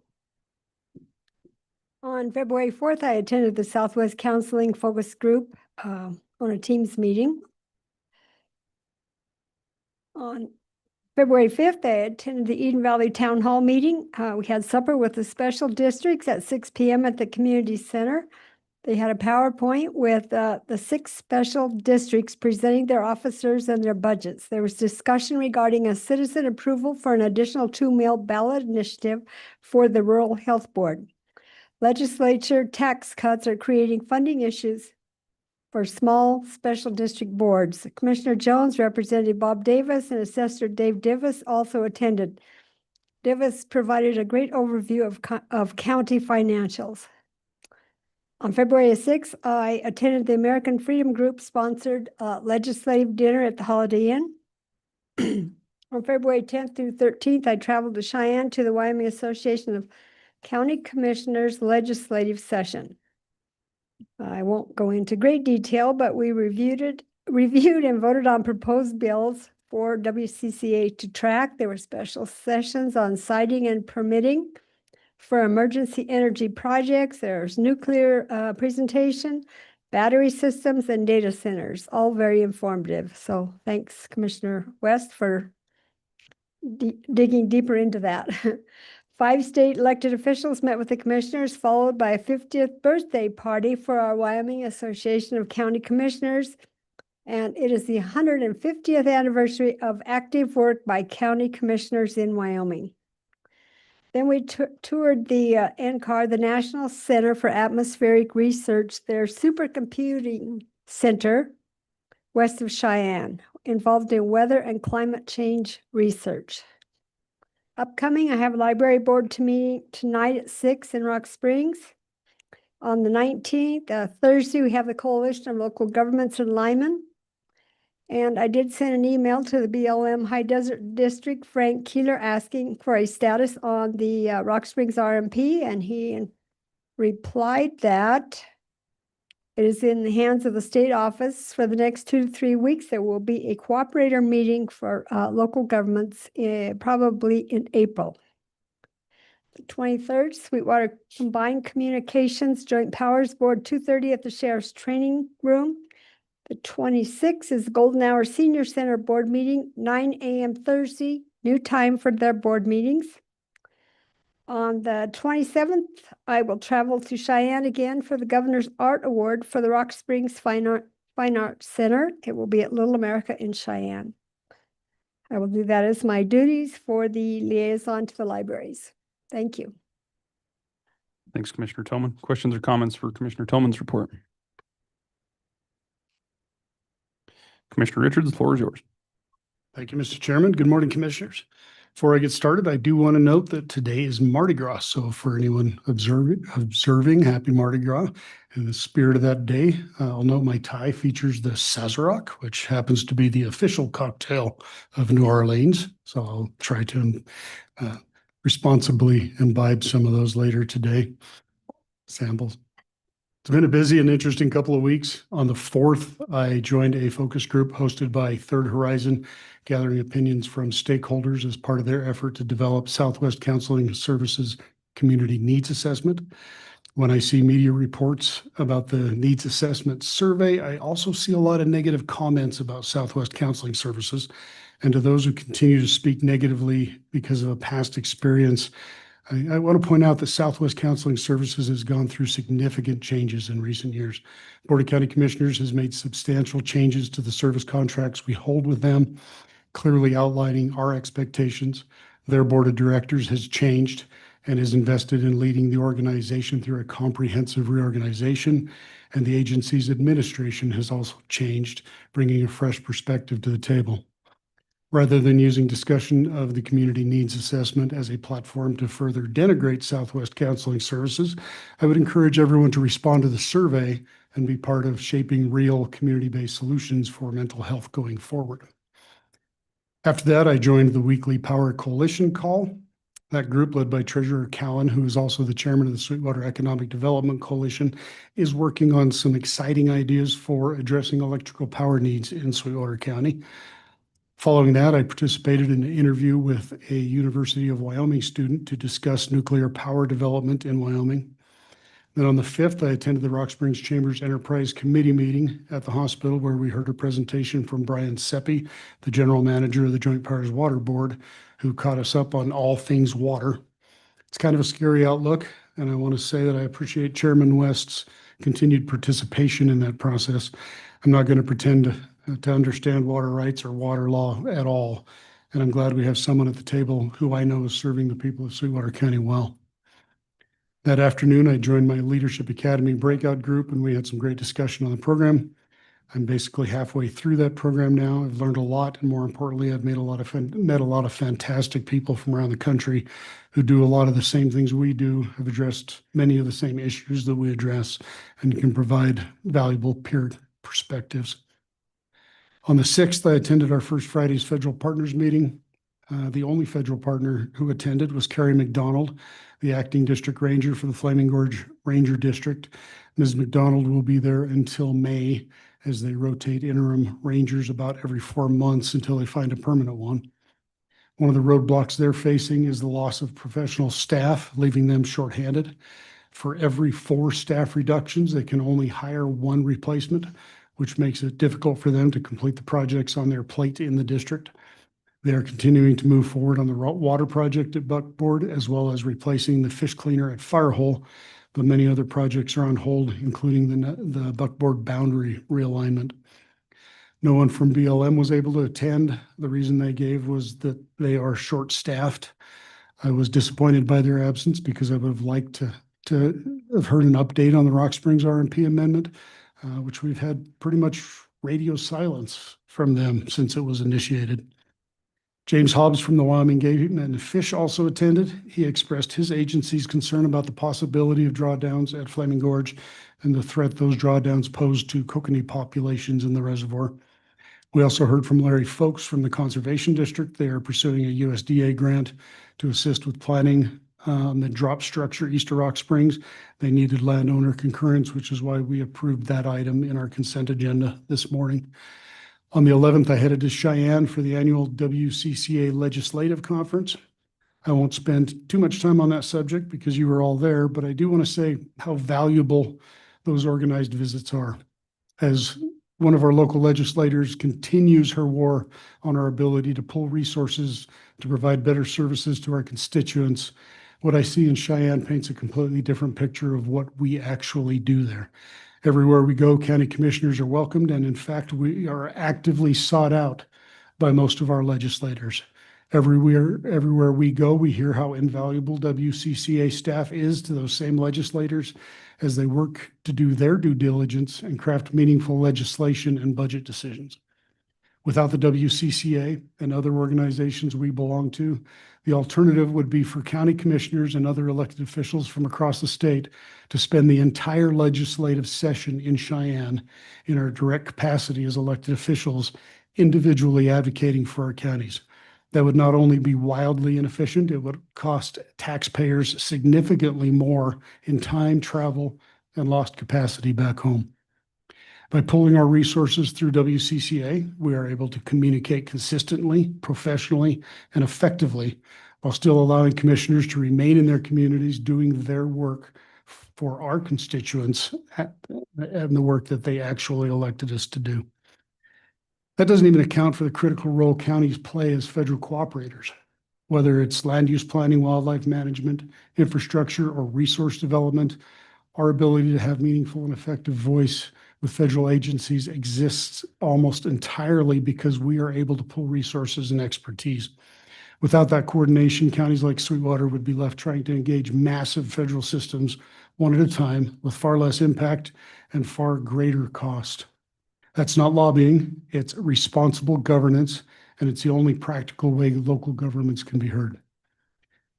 On February 4th, I attended the Southwest Counseling Focus Group on a Teams meeting. On February 5th, I attended the Eden Valley Town Hall meeting. We had supper with the special districts at 6 p.m. at the community center. They had a PowerPoint with the 6 special districts presenting their officers and their budgets. There was discussion regarding a citizen approval for an additional 2-mail ballot initiative for the Rural Health Board. Legislature tax cuts are creating funding issues for small special district boards. Commissioner Jones, Representative Bob Davis, and Assessor Dave Davis also attended. Davis provided a great overview of county financials. On February 6th, I attended the American Freedom Group sponsored legislative dinner at the Holiday Inn. On February 10th through 13th, I traveled to Cheyenne to the Wyoming Association of County Commissioners legislative session. I won't go into great detail, but we reviewed and voted on proposed bills for WCCA to track. There were special sessions on siting and permitting for emergency energy projects. There's nuclear presentation, battery systems, and data centers, all very informative. So thanks, Commissioner West, for digging deeper into that. 5 state elected officials met with the commissioners, followed by a 50th birthday party for our Wyoming Association of County Commissioners. And it is the 150th anniversary of active work by county commissioners in Wyoming. Then we toured the NCAR, the National Center for Atmospheric Research, their supercomputing center west of Cheyenne, involved in weather and climate change research. Upcoming, I have a library board to meet tonight at 6 in Rock Springs. On the 19th, Thursday, we have the Coalition of Local Governments in Lyman. And I did send an email to the BLM High Desert District, Frank Keeler, asking for a status on the Rock Springs RMP, and he replied that it is in the hands of the state office for the next 2 to 3 weeks. There will be a cooperator meeting for local governments probably in April. The 23rd, Sweetwater Combined Communications Joint Powers Board, 2:30 at the Sheriff's Training Room. The 26th is the Golden Hour Senior Center Board Meeting, 9 a.m. Thursday, new time for their board meetings. On the 27th, I will travel to Cheyenne again for the Governor's Art Award for the Rock Springs Fine Arts Center. It will be at Little America in Cheyenne. I will do that as my duties for the liaison to the libraries. Thank you. Thanks, Commissioner Tillman. Questions or comments for Commissioner Tillman's report? Commissioner Richards, the floor is yours. Thank you, Mr. Chairman. Good morning, Commissioners. Before I get started, I do want to note that today is Mardi Gras. So for anyone observing, happy Mardi Gras. In the spirit of that day, I'll note my tie features the Sazerac, which happens to be the official cocktail of New Orleans. So I'll try to responsibly imbibe some of those later today. Samples. It's been a busy and interesting couple of weeks. On the 4th, I joined a focus group hosted by Third Horizon, gathering opinions from stakeholders as part of their effort to develop Southwest Counseling Services Community Needs Assessment. When I see media reports about the needs assessment survey, I also see a lot of negative comments about Southwest Counseling Services. And to those who continue to speak negatively because of a past experience, I want to point out that Southwest Counseling Services has gone through significant changes in recent years. Board of County Commissioners has made substantial changes to the service contracts we hold with them, clearly outlining our expectations. Their board of directors has changed and is invested in leading the organization through a comprehensive reorganization, and the agency's administration has also changed, bringing a fresh perspective to the table. Rather than using discussion of the community needs assessment as a platform to further denigrate Southwest Counseling Services, I would encourage everyone to respond to the survey and be part of shaping real community-based solutions for mental health going forward. After that, I joined the weekly Power Coalition call. That group, led by Treasurer Cowan, who is also the chairman of the Sweetwater Economic Development Coalition, is working on some exciting ideas for addressing electrical power needs in Sweetwater County. Following that, I participated in an interview with a University of Wyoming student to discuss nuclear power development in Wyoming. Then on the 5th, I attended the Rock Springs Chambers Enterprise Committee meeting at the hospital, where we heard a presentation from Brian Seppi, the general manager of the Joint Powers Water Board, who caught us up on all things water. It's kind of a scary outlook, and I want to say that I appreciate Chairman West's continued participation in that process. I'm not going to pretend to understand water rights or water law at all, and I'm glad we have someone at the table who I know is serving the people of Sweetwater County well. That afternoon, I joined my Leadership Academy breakout group, and we had some great discussion on the program. I'm basically halfway through that program now. I've learned a lot, and more importantly, I've met a lot of fantastic people from around the country who do a lot of the same things we do, have addressed many of the same issues that we address, and can provide valuable peer perspectives. On the 6th, I attended our First Friday's Federal Partners meeting. The only federal partner who attended was Carrie McDonald, the acting district ranger for the Flaming Gorge Ranger District. Ms. McDonald will be there until May, as they rotate interim rangers about every 4 months until they find a permanent one. One of the roadblocks they're facing is the loss of professional staff, leaving them shorthanded. For every 4 staff reductions, they can only hire 1 replacement, which makes it difficult for them to complete the projects on their plate in the district. They are continuing to move forward on the water project at Buckboard, as well as replacing the fish cleaner at Firehole, but many other projects are on hold, including the Buckboard boundary realignment. No one from BLM was able to attend. The reason they gave was that they are short-staffed. I was disappointed by their absence because I would have liked to have heard an update on the Rock Springs RMP amendment, which we've had pretty much radio silence from them since it was initiated. James Hobbs from the Wyoming Game and Fish also attended. He expressed his agency's concern about the possibility of drawdowns at Flaming Gorge and the threat those drawdowns pose to kokanee populations in the reservoir. We also heard from Larry Folks from the Conservation District. They are pursuing a USDA grant to assist with planning the drop structure east of Rock Springs. They needed landowner concurrence, which is why we approved that item in our consent agenda this morning. On the 11th, I headed to Cheyenne for the annual WCCA Legislative Conference. I won't spend too much time on that subject because you were all there, but I do want to say how valuable those organized visits are. As one of our local legislators continues her war on our ability to pull resources to provide better services to our constituents, what I see in Cheyenne paints a completely different picture of what we actually do there. Everywhere we go, county commissioners are welcomed, and in fact, we are actively sought out by most of our legislators. Everywhere we go, we hear how invaluable WCCA staff is to those same legislators as they work to do their due diligence and craft meaningful legislation and budget decisions. Without the WCCA and other organizations we belong to, the alternative would be for county commissioners and other elected officials from across the state to spend the entire legislative session in Cheyenne in our direct capacity as elected officials, individually advocating for our counties. That would not only be wildly inefficient, it would cost taxpayers significantly more in time, travel, and lost capacity back home. By pulling our resources through WCCA, we are able to communicate consistently, professionally, and effectively while still allowing commissioners to remain in their communities doing their work for our constituents and the work that they actually elected us to do. That doesn't even account for the critical role counties play as federal cooperators, whether it's land use planning, wildlife management, infrastructure, or resource development. Our ability to have meaningful and effective voice with federal agencies exists almost entirely because we are able to pull resources and expertise. Without that coordination, counties like Sweetwater would be left trying to engage massive federal systems one at a time with far less impact and far greater cost. That's not lobbying, it's responsible governance, and it's the only practical way local governments can be heard.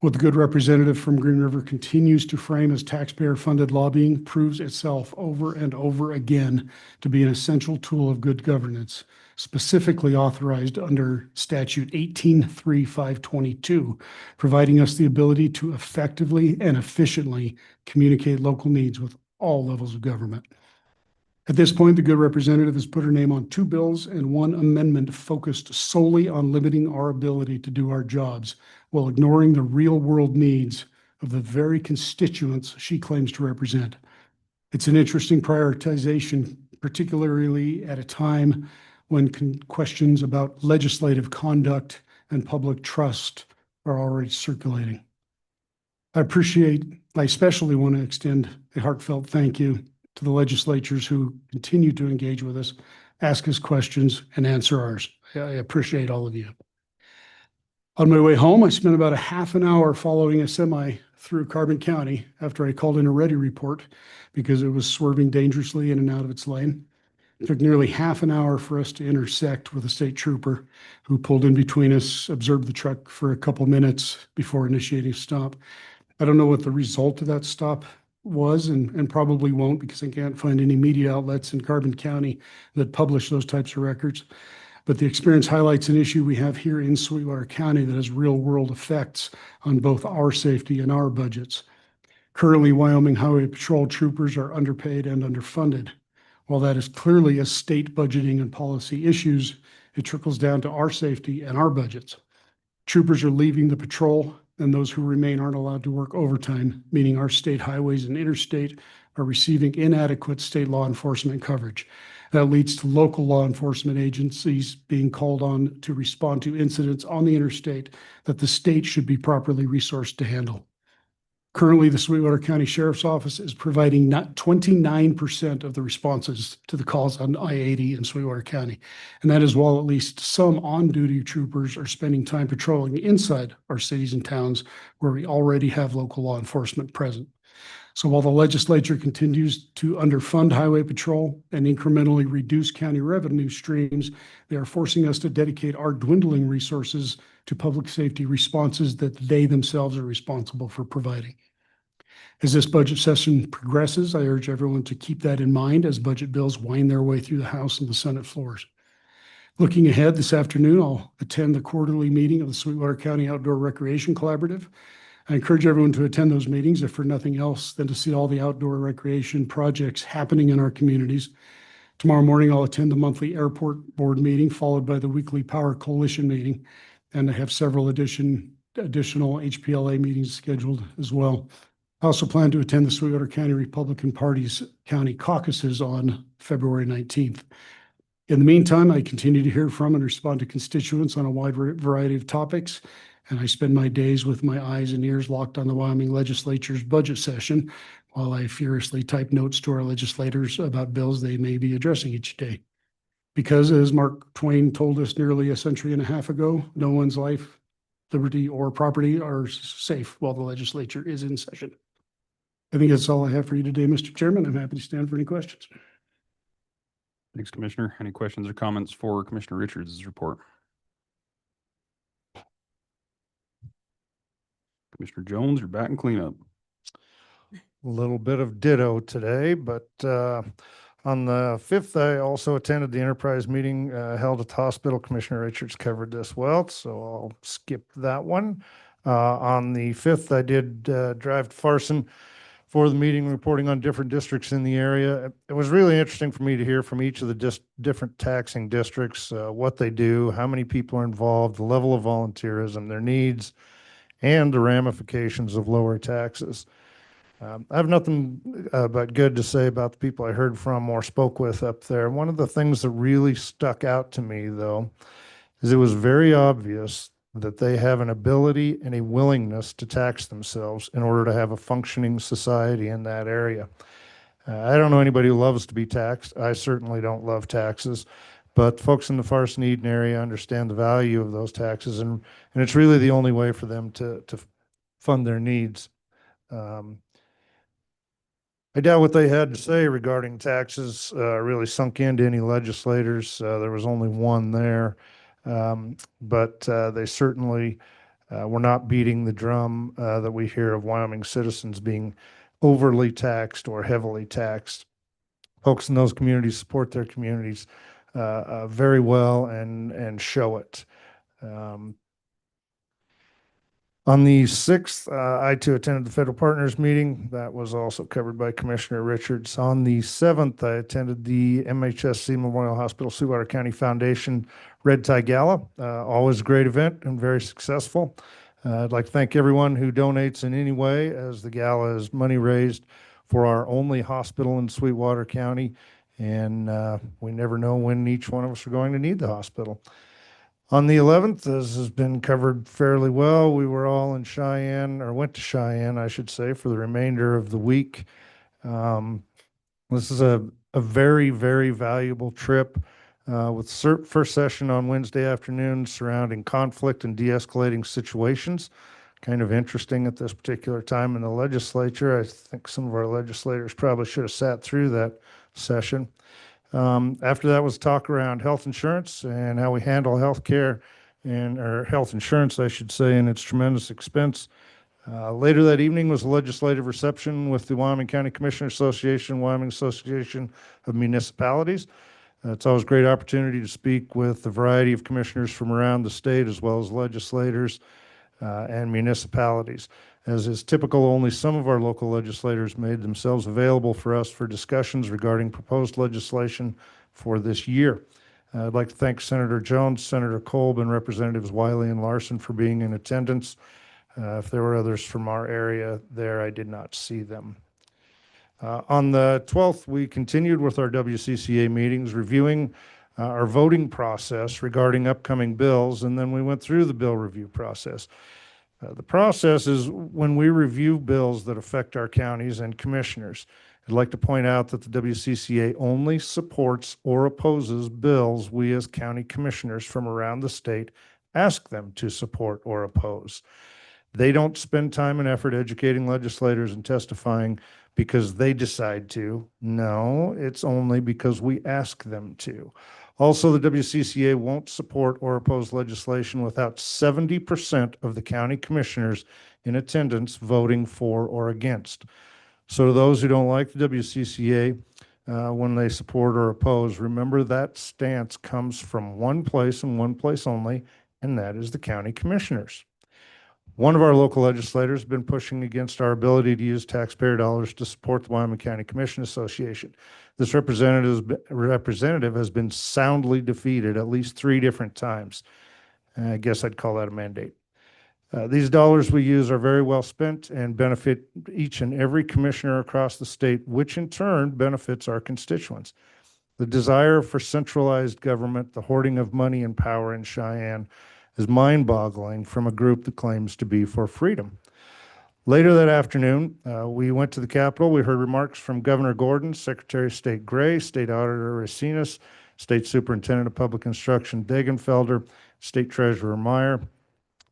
What the good representative from Green River continues to frame as taxpayer-funded lobbying proves itself over and over again to be an essential tool of good governance, specifically authorized under Statute 183522, providing us the ability to effectively and efficiently communicate local needs with all levels of government. At this point, the good representative has put her name on 2 bills and 1 amendment focused solely on limiting our ability to do our jobs while ignoring the real-world needs of the very constituents she claims to represent. It's an interesting prioritization, particularly at a time when questions about legislative conduct and public trust are already circulating. I especially want to extend a heartfelt thank you to the legislators who continue to engage with us, ask us questions, and answer ours. I appreciate all of you. On my way home, I spent about a half an hour following a semi through Carbon County after I called in a ready report because it was swerving dangerously in and out of its lane. It took nearly half an hour for us to intersect with a state trooper who pulled in between us, observed the truck for a couple minutes before initiating a stop. I don't know what the result of that stop was and probably won't because I can't find any media outlets in Carbon County that publish those types of records. But the experience highlights an issue we have here in Sweetwater County that has real world effects on both our safety and our budgets. Currently, Wyoming Highway Patrol troopers are underpaid and underfunded. While that is clearly a state budgeting and policy issues, it trickles down to our safety and our budgets. Troopers are leaving the patrol, and those who remain aren't allowed to work overtime, meaning our state highways and interstate are receiving inadequate state law enforcement coverage. That leads to local law enforcement agencies being called on to respond to incidents on the interstate that the state should be properly resourced to handle. Currently, the Sweetwater County Sheriff's Office is providing 29% of the responses to the calls on I-80 in Sweetwater County. And that is while at least some on-duty troopers are spending time patrolling inside our cities and towns where we already have local law enforcement present. So while the legislature continues to underfund highway patrol and incrementally reduce county revenue streams, they are forcing us to dedicate our dwindling resources to public safety responses that they themselves are responsible for providing. As this budget session progresses, I urge everyone to keep that in mind as budget bills wind their way through the House and the Senate floors. Looking ahead, this afternoon, I'll attend the quarterly meeting of the Sweetwater County Outdoor Recreation Collaborative. I encourage everyone to attend those meetings, if for nothing else than to see all the outdoor recreation projects happening in our communities. Tomorrow morning, I'll attend the monthly airport board meeting, followed by the weekly Power Coalition meeting. And I have several additional HPLA meetings scheduled as well. I also plan to attend the Sweetwater County Republican Party's county caucuses on February 19th. In the meantime, I continue to hear from and respond to constituents on a wide variety of topics, and I spend my days with my eyes and ears locked on the Wyoming legislature's budget session while I furiously type notes to our legislators about bills they may be addressing each day. Because, as Mark Twain told us nearly a century and a half ago, no one's life, liberty, or property are safe while the legislature is in session. I think that's all I have for you today, Mr. Chairman. I'm happy to stand for any questions. Thanks, Commissioner. Any questions or comments for Commissioner Richards' report? Commissioner Jones, you're back in cleanup. A little bit of ditto today, but on the 5th, I also attended the enterprise meeting held at the hospital. Commissioner Richards covered this well, so I'll skip that one. On the 5th, I did drive to Farson for the meeting, reporting on different districts in the area. It was really interesting for me to hear from each of the different taxing districts, what they do, how many people are involved, the level of volunteerism, their needs, and the ramifications of lower taxes. I have nothing but good to say about the people I heard from or spoke with up there. One of the things that really stuck out to me, though, is it was very obvious that they have an ability and a willingness to tax themselves in order to have a functioning society in that area. I don't know anybody who loves to be taxed. I certainly don't love taxes, but folks in the Farson-Eden area understand the value of those taxes, and it's really the only way for them to fund their needs. I doubt what they had to say regarding taxes really sunk into any legislators. There was only one there. But they certainly were not beating the drum that we hear of Wyoming citizens being overly taxed or heavily taxed. Folks in those communities support their communities very well and show it. On the 6th, I too attended the federal partners meeting. That was also covered by Commissioner Richards. On the 7th, I attended the MHSC Memorial Hospital Sweetwater County Foundation Red Tie Gala. Always a great event and very successful. I'd like to thank everyone who donates in any way, as the gala is money raised for our only hospital in Sweetwater County. And we never know when each one of us are going to need the hospital. On the 11th, as has been covered fairly well, we were all in Cheyenne, or went to Cheyenne, I should say, for the remainder of the week. This is a very, very valuable trip with first session on Wednesday afternoon surrounding conflict and de-escalating situations. Kind of interesting at this particular time in the legislature. I think some of our legislators probably should have sat through that session. After that was talk around health insurance and how we handle health care or health insurance, I should say, and its tremendous expense. Later that evening was a legislative reception with the Wyoming County Commissioners Association, Wyoming Association of Municipalities. It's always a great opportunity to speak with a variety of commissioners from around the state, as well as legislators and municipalities. As is typical, only some of our local legislators made themselves available for us for discussions regarding proposed legislation for this year. I'd like to thank Senator Jones, Senator Kolb, and Representatives Wiley and Larson for being in attendance. If there were others from our area there, I did not see them. On the 12th, we continued with our WCCA meetings, reviewing our voting process regarding upcoming bills, and then we went through the bill review process. The process is when we review bills that affect our counties and commissioners. I'd like to point out that the WCCA only supports or opposes bills we as county commissioners from around the state ask them to support or oppose. They don't spend time and effort educating legislators and testifying because they decide to. No, it's only because we ask them to. Also, the WCCA won't support or oppose legislation without 70% of the county commissioners in attendance voting for or against. So to those who don't like the WCCA, when they support or oppose, remember that stance comes from one place and one place only, and that is the county commissioners. One of our local legislators has been pushing against our ability to use taxpayer dollars to support the Wyoming County Commission Association. This representative has been soundly defeated at least 3 different times. I guess I'd call that a mandate. These dollars we use are very well spent and benefit each and every commissioner across the state, which in turn benefits our constituents. The desire for centralized government, the hoarding of money and power in Cheyenne, is mind-boggling from a group that claims to be for freedom. Later that afternoon, we went to the Capitol. We heard remarks from Governor Gordon, Secretary of State Gray, State Auditor Racinas, State Superintendent of Public Instruction Degenfelder, State Treasurer Meyer.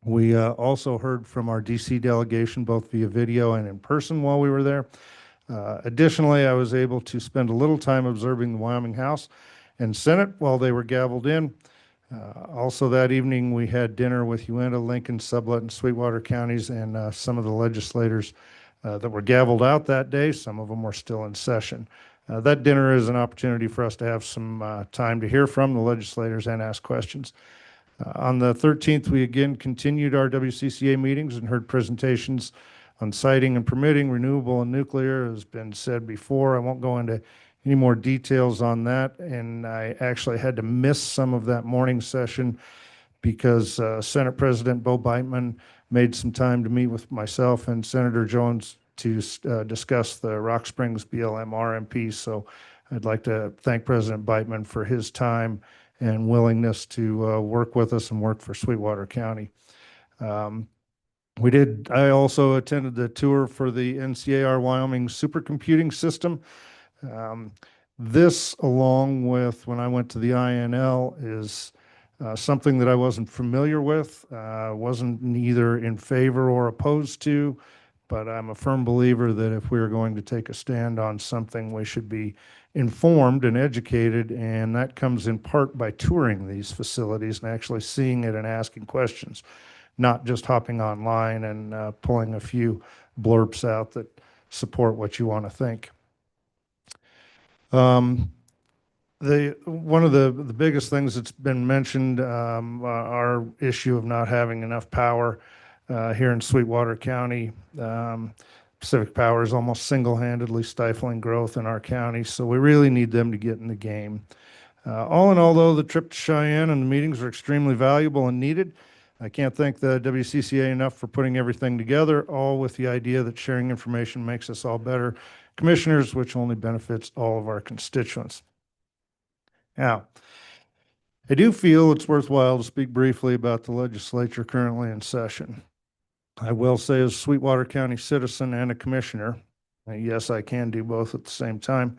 We also heard from our DC delegation, both via video and in person while we were there. Additionally, I was able to spend a little time observing the Wyoming House and Senate while they were gavelled in. Also that evening, we had dinner with Uintah, Lincoln, Sublette, and Sweetwater counties and some of the legislators that were gavelled out that day. Some of them were still in session. That dinner is an opportunity for us to have some time to hear from the legislators and ask questions. On the 13th, we again continued our WCCA meetings and heard presentations on siting and permitting, renewable and nuclear. Has been said before. I won't go into any more details on that. And I actually had to miss some of that morning session because Senate President Bo Beitman made some time to meet with myself and Senator Jones to discuss the Rock Springs BLM RMP. So I'd like to thank President Beitman for his time and willingness to work with us and work for Sweetwater County. I also attended the tour for the NCAR Wyoming supercomputing system. This, along with when I went to the INL, is something that I wasn't familiar with, wasn't neither in favor or opposed to, but I'm a firm believer that if we are going to take a stand on something, we should be informed and educated, and that comes in part by touring these facilities and actually seeing it and asking questions, not just hopping online and pulling a few blurbs out that support what you want to think. One of the biggest things that's been mentioned, our issue of not having enough power here in Sweetwater County. Pacific Power is almost single-handedly stifling growth in our county, so we really need them to get in the game. All in all, though, the trip to Cheyenne and the meetings are extremely valuable and needed. I can't thank the WCCA enough for putting everything together, all with the idea that sharing information makes us all better commissioners, which only benefits all of our constituents. Now, I do feel it's worthwhile to speak briefly about the legislature currently in session. I will say, as a Sweetwater County citizen and a commissioner, yes, I can do both at the same time,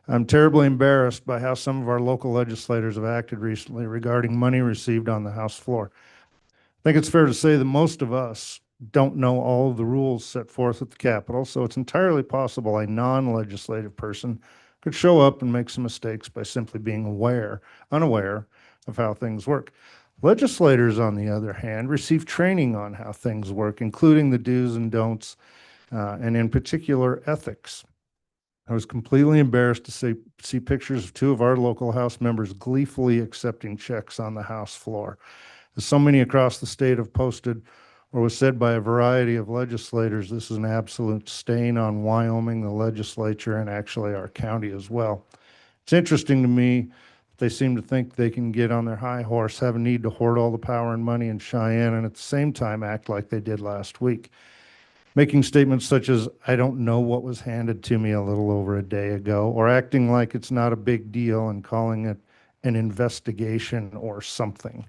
I'm terribly embarrassed by how some of our local legislators have acted recently regarding money received on the House floor. I think it's fair to say that most of us don't know all of the rules set forth at the Capitol, so it's entirely possible a non-legislative person could show up and make some mistakes by simply being unaware of how things work. Legislators, on the other hand, receive training on how things work, including the do's and don'ts, and in particular, ethics. I was completely embarrassed to see pictures of 2 of our local House members gleefully accepting checks on the House floor. As so many across the state have posted or was said by a variety of legislators, this is an absolute stain on Wyoming, the legislature, and actually our county as well. It's interesting to me they seem to think they can get on their high horse, have a need to hoard all the power and money in Cheyenne, and at the same time act like they did last week. Making statements such as, I don't know what was handed to me a little over a day ago, or acting like it's not a big deal and calling it an investigation or something.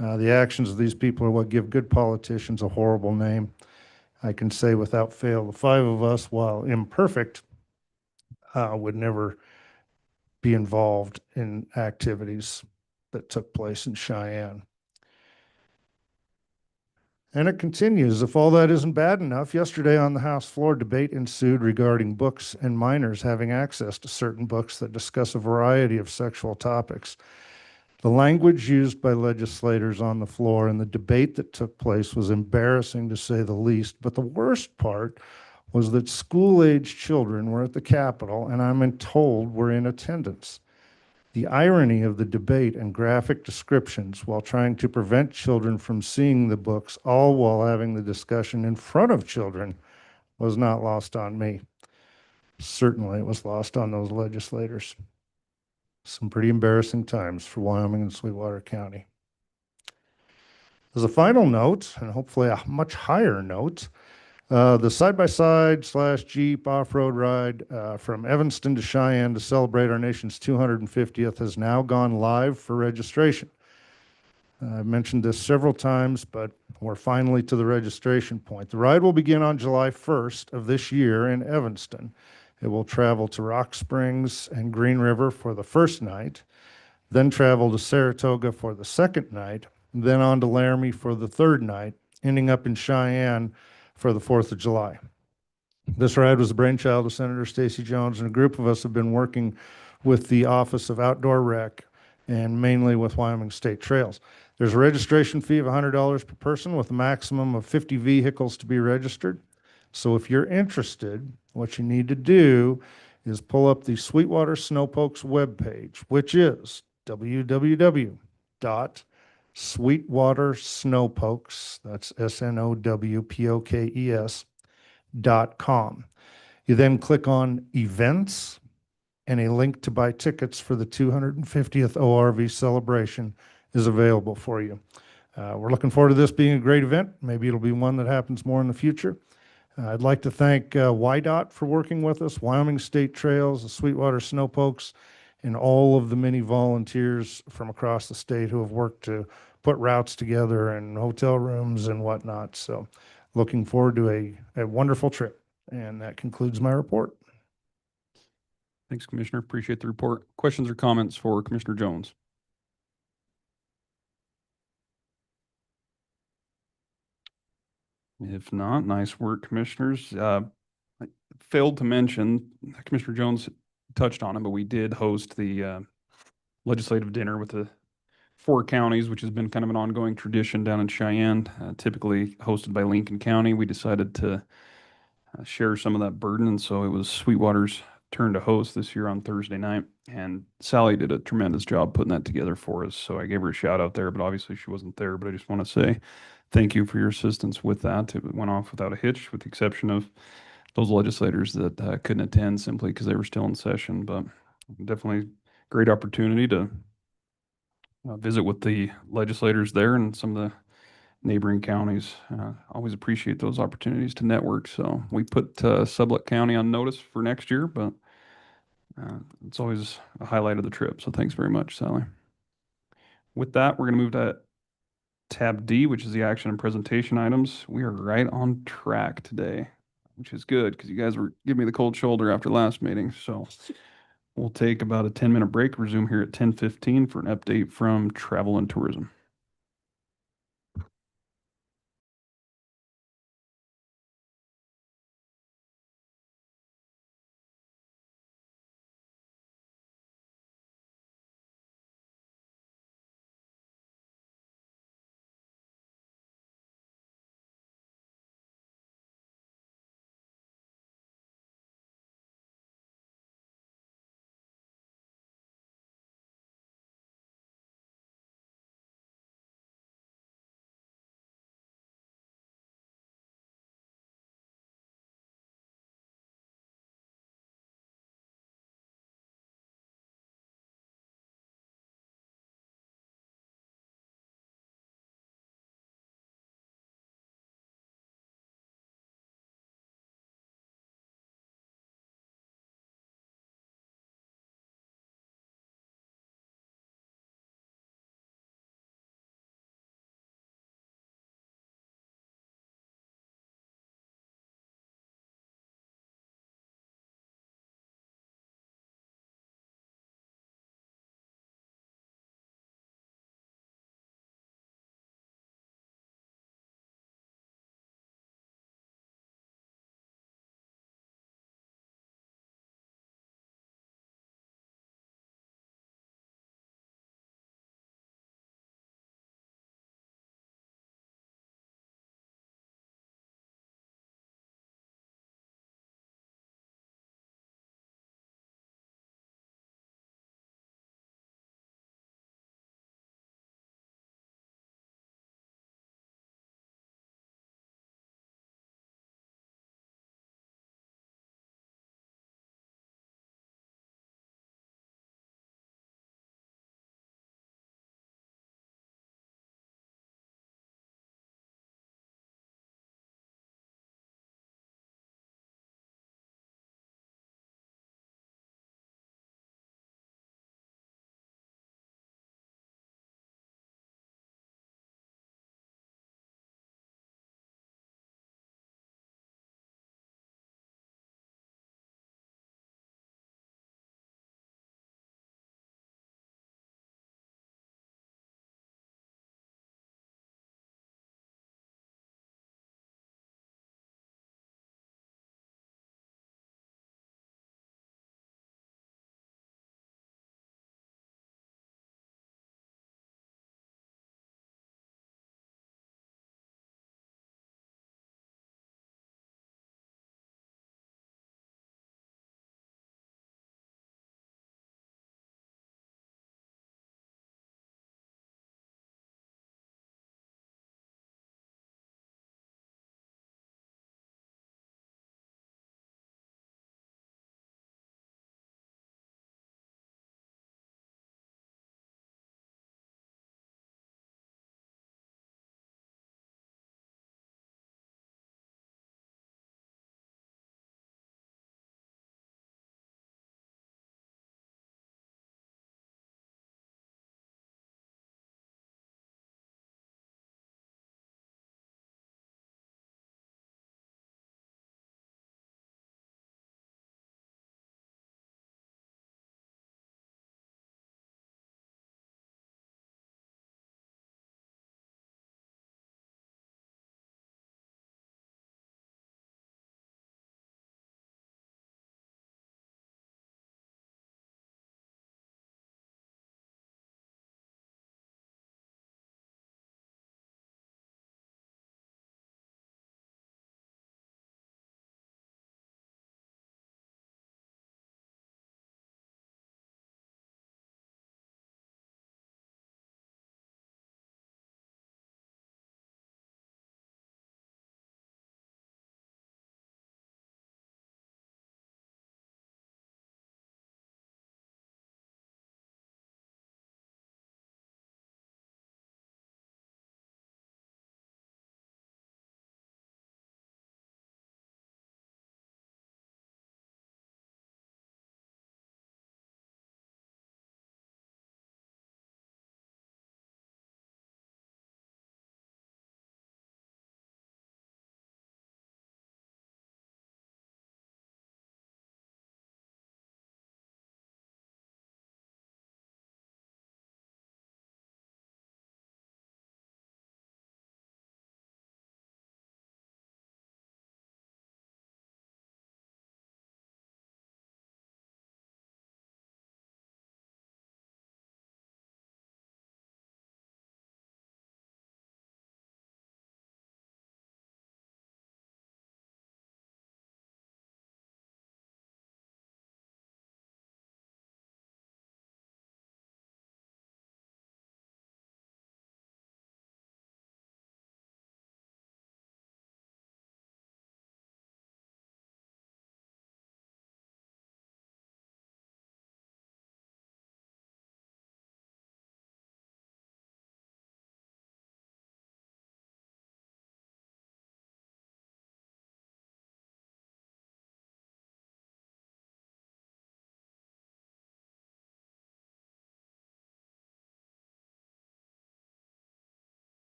The actions of these people are what give good politicians a horrible name. I can say without fail, the 5 of us, while imperfect, would never be involved in activities that took place in Cheyenne. And it continues. If all that isn't bad enough, yesterday on the House floor, debate ensued regarding books and minors having access to certain books that discuss a variety of sexual topics. The language used by legislators on the floor and the debate that took place was embarrassing to say the least. But the worst part was that school-age children were at the Capitol, and I'm told were in attendance. The irony of the debate and graphic descriptions while trying to prevent children from seeing the books, all while having the discussion in front of children, was not lost on me. Certainly, it was lost on those legislators. Some pretty embarrassing times for Wyoming and Sweetwater County. As a final note, and hopefully a much higher note, the side-by-side / Jeep off-road ride from Evanston to Cheyenne to celebrate our nation's 250th has now gone live for registration. I've mentioned this several times, but we're finally to the registration point. The ride will begin on July 1st of this year in Evanston. It will travel to Rock Springs and Green River for the first night, then travel to Saratoga for the second night, then on to Laramie for the third night, ending up in Cheyenne for the 4th of July. This ride was the brainchild of Senator Stacey Jones, and a group of us have been working with the Office of Outdoor Rec and mainly with Wyoming State Trails. There's a registration fee of $100 per person with a maximum of 50 vehicles to be registered. So if you're interested, what you need to do is pull up the Sweetwater Snowpokes webpage, which is www.sweetwatersnowpokes, that's SNOWPOKES.com. You then click on events, and a link to buy tickets for the 250th ORV celebration is available for you. We're looking forward to this being a great event. Maybe it'll be one that happens more in the future. I'd like to thank WYDOT for working with us, Wyoming State Trails, the Sweetwater Snowpokes, and all of the many volunteers from across the state who have worked to put routes together and hotel rooms and whatnot. So looking forward to a wonderful trip. And that concludes my report. Thanks, Commissioner. Appreciate the report. Questions or comments for Commissioner Jones? If not, nice work, Commissioners. I failed to mention, Commissioner Jones touched on it, but we did host the legislative dinner with the 4 counties, which has been kind of an ongoing tradition down in Cheyenne, typically hosted by Lincoln County. We decided to share some of that burden, and so it was Sweetwater's turn to host this year on Thursday night, and Sally did a tremendous job putting that together for us, so I gave her a shout out there, but obviously she wasn't there, but I just want to say thank you for your assistance with that. It went off without a hitch, with the exception of those legislators that couldn't attend simply because they were still in session, but definitely great opportunity to visit with the legislators there and some of the neighboring counties. Always appreciate those opportunities to network. So we put Sublette County on notice for next year, but it's always a highlight of the trip. So thanks very much, Sally. With that, we're going to move to tab D, which is the action and presentation items. We are right on track today, which is good because you guys were giving me the cold shoulder after last meeting. So we'll take about a 10-minute break, resume here at 10:15 for an update from travel and tourism.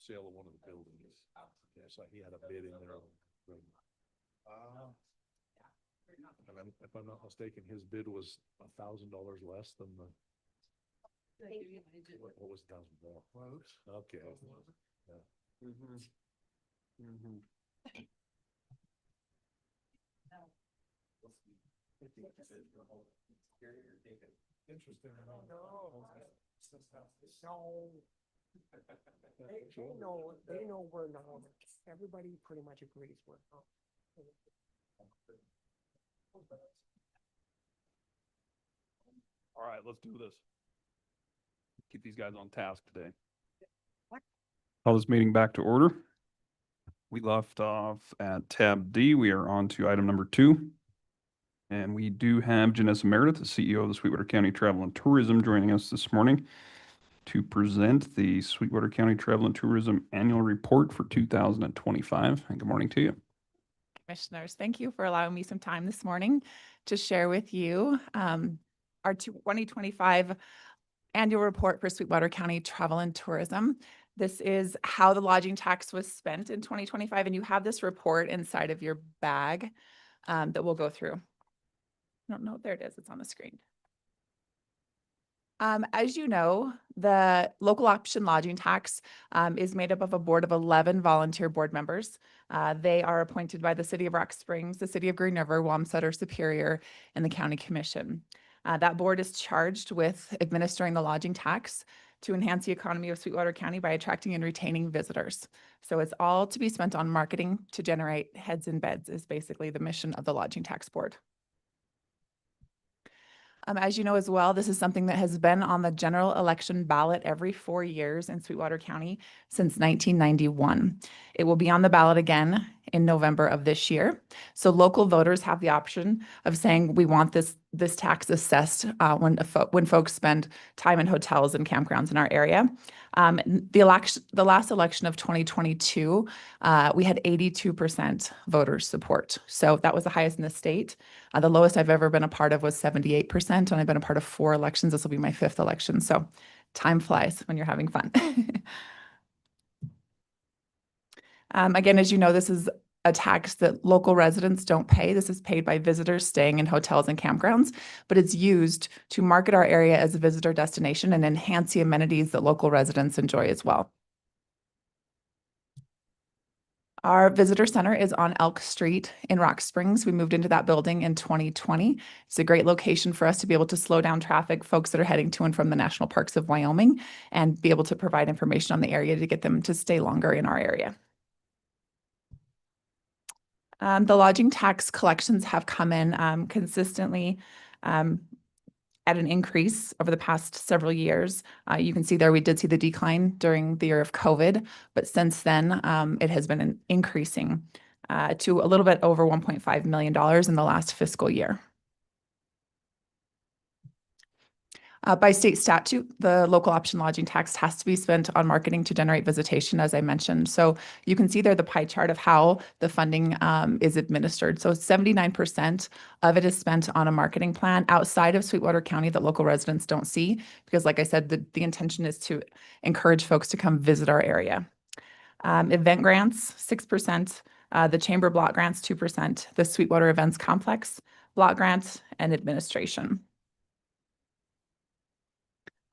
sale of one of the buildings. Yes, he had a bid in there. And if I'm not mistaken, his bid was $1,000 less than the. What was $1,000? Okay. Yeah. Interesting. They know we're not, everybody pretty much agrees we're not. All right, let's do this. Keep these guys on task today. Call this meeting back to order. We left off at tab D. We are on to item number 2. And we do have Janessa Meredith, the CEO of the Sweetwater County Travel and Tourism, joining us this morning to present the Sweetwater County Travel and Tourism Annual Report for 2025. And good morning to you. Commissioners, thank you for allowing me some time this morning to share with you our 2025 annual report for Sweetwater County Travel and Tourism. This is how the lodging tax was spent in 2025, and you have this report inside of your bag that we'll go through. I don't know, there it is, it's on the screen. As you know, the local option lodging tax is made up of a board of 11 volunteer board members. They are appointed by the City of Rock Springs, the City of Green River, Wamsutter, Superior, and the County Commission. That board is charged with administering the lodging tax to enhance the economy of Sweetwater County by attracting and retaining visitors. So it's all to be spent on marketing to generate heads and beds is basically the mission of the Lodging Tax Board. As you know as well, this is something that has been on the general election ballot every 4 years in Sweetwater County since 1991. It will be on the ballot again in November of this year. So local voters have the option of saying, we want this tax assessed when folks spend time in hotels and campgrounds in our area. The last election of 2022, we had 82% voter support. So that was the highest in the state. The lowest I've ever been a part of was 78%, and I've been a part of 4 elections. This will be my 5th election. So time flies when you're having fun. Again, as you know, this is a tax that local residents don't pay. This is paid by visitors staying in hotels and campgrounds, but it's used to market our area as a visitor destination and enhance the amenities that local residents enjoy as well. Our visitor center is on Elk Street in Rock Springs. We moved into that building in 2020. It's a great location for us to be able to slow down traffic, folks that are heading to and from the national parks of Wyoming, and be able to provide information on the area to get them to stay longer in our area. The lodging tax collections have come in consistently at an increase over the past several years. You can see there we did see the decline during the year of COVID, but since then it has been increasing to a little bit over $1.5 million in the last fiscal year. By state statute, the local option lodging tax has to be spent on marketing to generate visitation, as I mentioned. So you can see there the pie chart of how the funding is administered. So 79% of it is spent on a marketing plan outside of Sweetwater County that local residents don't see, because like I said, the intention is to encourage folks to come visit our area. Event grants, 6%, the chamber block grants, 2%, the Sweetwater Events Complex block grants, and administration.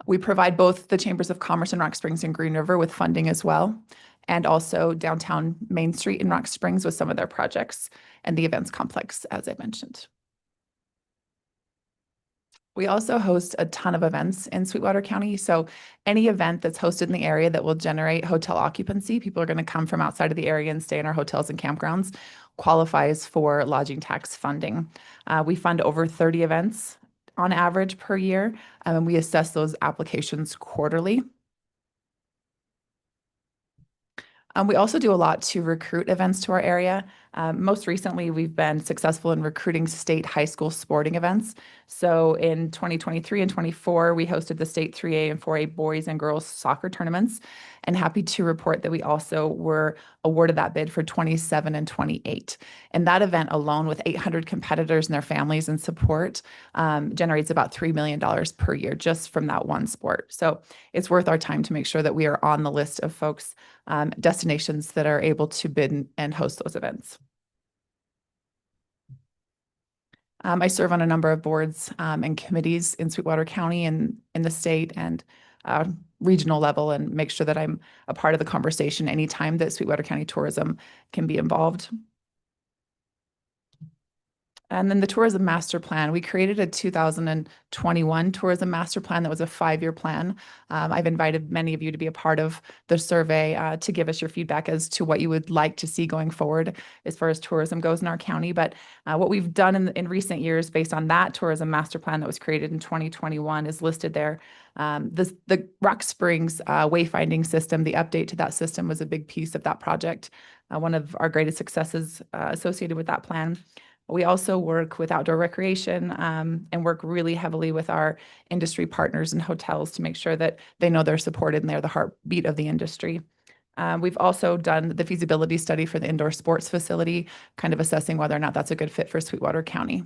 We provide both the Chambers of Commerce in Rock Springs and Green River with funding as well, and also downtown Main Street in Rock Springs with some of their projects, and the events complex, as I mentioned. We also host a ton of events in Sweetwater County. So any event that's hosted in the area that will generate hotel occupancy, people are going to come from outside of the area and stay in our hotels and campgrounds, qualifies for lodging tax funding. We fund over 30 events on average per year, and we assess those applications quarterly. We also do a lot to recruit events to our area. Most recently, we've been successful in recruiting state high school sporting events. So in 2023 and 24, we hosted the state 3A and 4A boys and girls soccer tournaments, and happy to report that we also were awarded that bid for 27 and 28. And that event alone, with 800 competitors and their families and support, generates about $3 million per year just from that one sport. So it's worth our time to make sure that we are on the list of folks, destinations that are able to bid and host those events. I serve on a number of boards and committees in Sweetwater County and in the state and regional level, and make sure that I'm a part of the conversation anytime that Sweetwater County tourism can be involved. And then the tourism master plan, we created a 2021 tourism master plan that was a 5-year plan. I've invited many of you to be a part of the survey to give us your feedback as to what you would like to see going forward as far as tourism goes in our county. But what we've done in recent years based on that tourism master plan that was created in 2021 is listed there. The Rock Springs wayfinding system, the update to that system was a big piece of that project. One of our greatest successes associated with that plan. We also work with outdoor recreation and work really heavily with our industry partners and hotels to make sure that they know they're supported and they're the heartbeat of the industry. We've also done the feasibility study for the indoor sports facility, kind of assessing whether or not that's a good fit for Sweetwater County.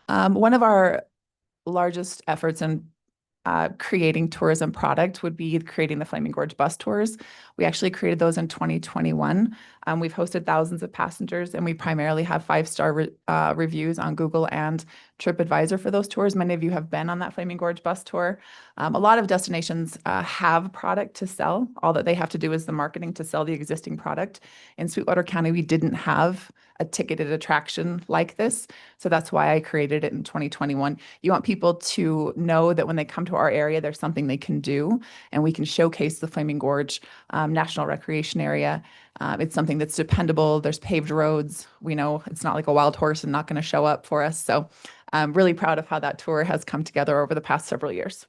One of our largest efforts in creating tourism product would be creating the Flaming Gorge bus tours. We actually created those in 2021. We've hosted thousands of passengers, and we primarily have 5-star reviews on Google and TripAdvisor for those tours. Many of you have been on that Flaming Gorge bus tour. A lot of destinations have product to sell. All that they have to do is the marketing to sell the existing product. In Sweetwater County, we didn't have a ticketed attraction like this. So that's why I created it in 2021. You want people to know that when they come to our area, there's something they can do, and we can showcase the Flaming Gorge National Recreation Area. It's something that's dependable. There's paved roads. We know it's not like a wild horse and not going to show up for us. So I'm really proud of how that tour has come together over the past several years.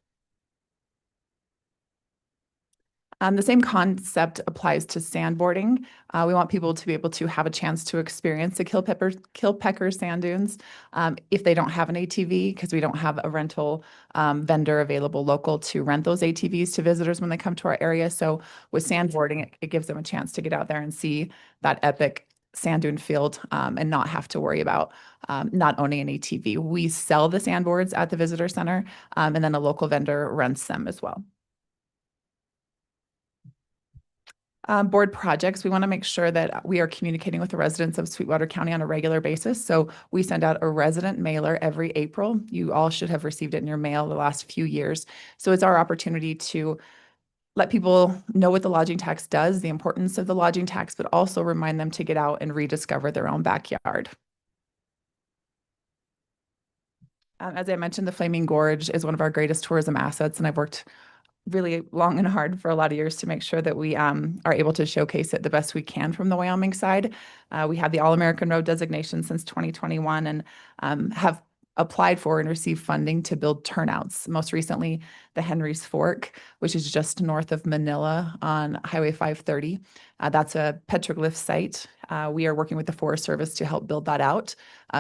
The same concept applies to sandboarding. We want people to be able to have a chance to experience the Kilpecker sand dunes if they don't have an ATV, because we don't have a rental vendor available local to rent those ATVs to visitors when they come to our area. So with sandboarding, it gives them a chance to get out there and see that epic sand dune field and not have to worry about not owning an ATV. We sell the sandboards at the visitor center, and then a local vendor rents them as well. Board projects, we want to make sure that we are communicating with the residents of Sweetwater County on a regular basis. So we send out a resident mailer every April. You all should have received it in your mail the last few years. So it's our opportunity to let people know what the lodging tax does, the importance of the lodging tax, but also remind them to get out and rediscover their own backyard. As I mentioned, the Flaming Gorge is one of our greatest tourism assets, and I've worked really long and hard for a lot of years to make sure that we are able to showcase it the best we can from the Wyoming side. We have the All-American Road designation since 2021 and have applied for and received funding to build turnouts. Most recently, the Henry's Fork, which is just north of Manila on Highway 530. That's a petroglyph site. We are working with the Forest Service to help build that out.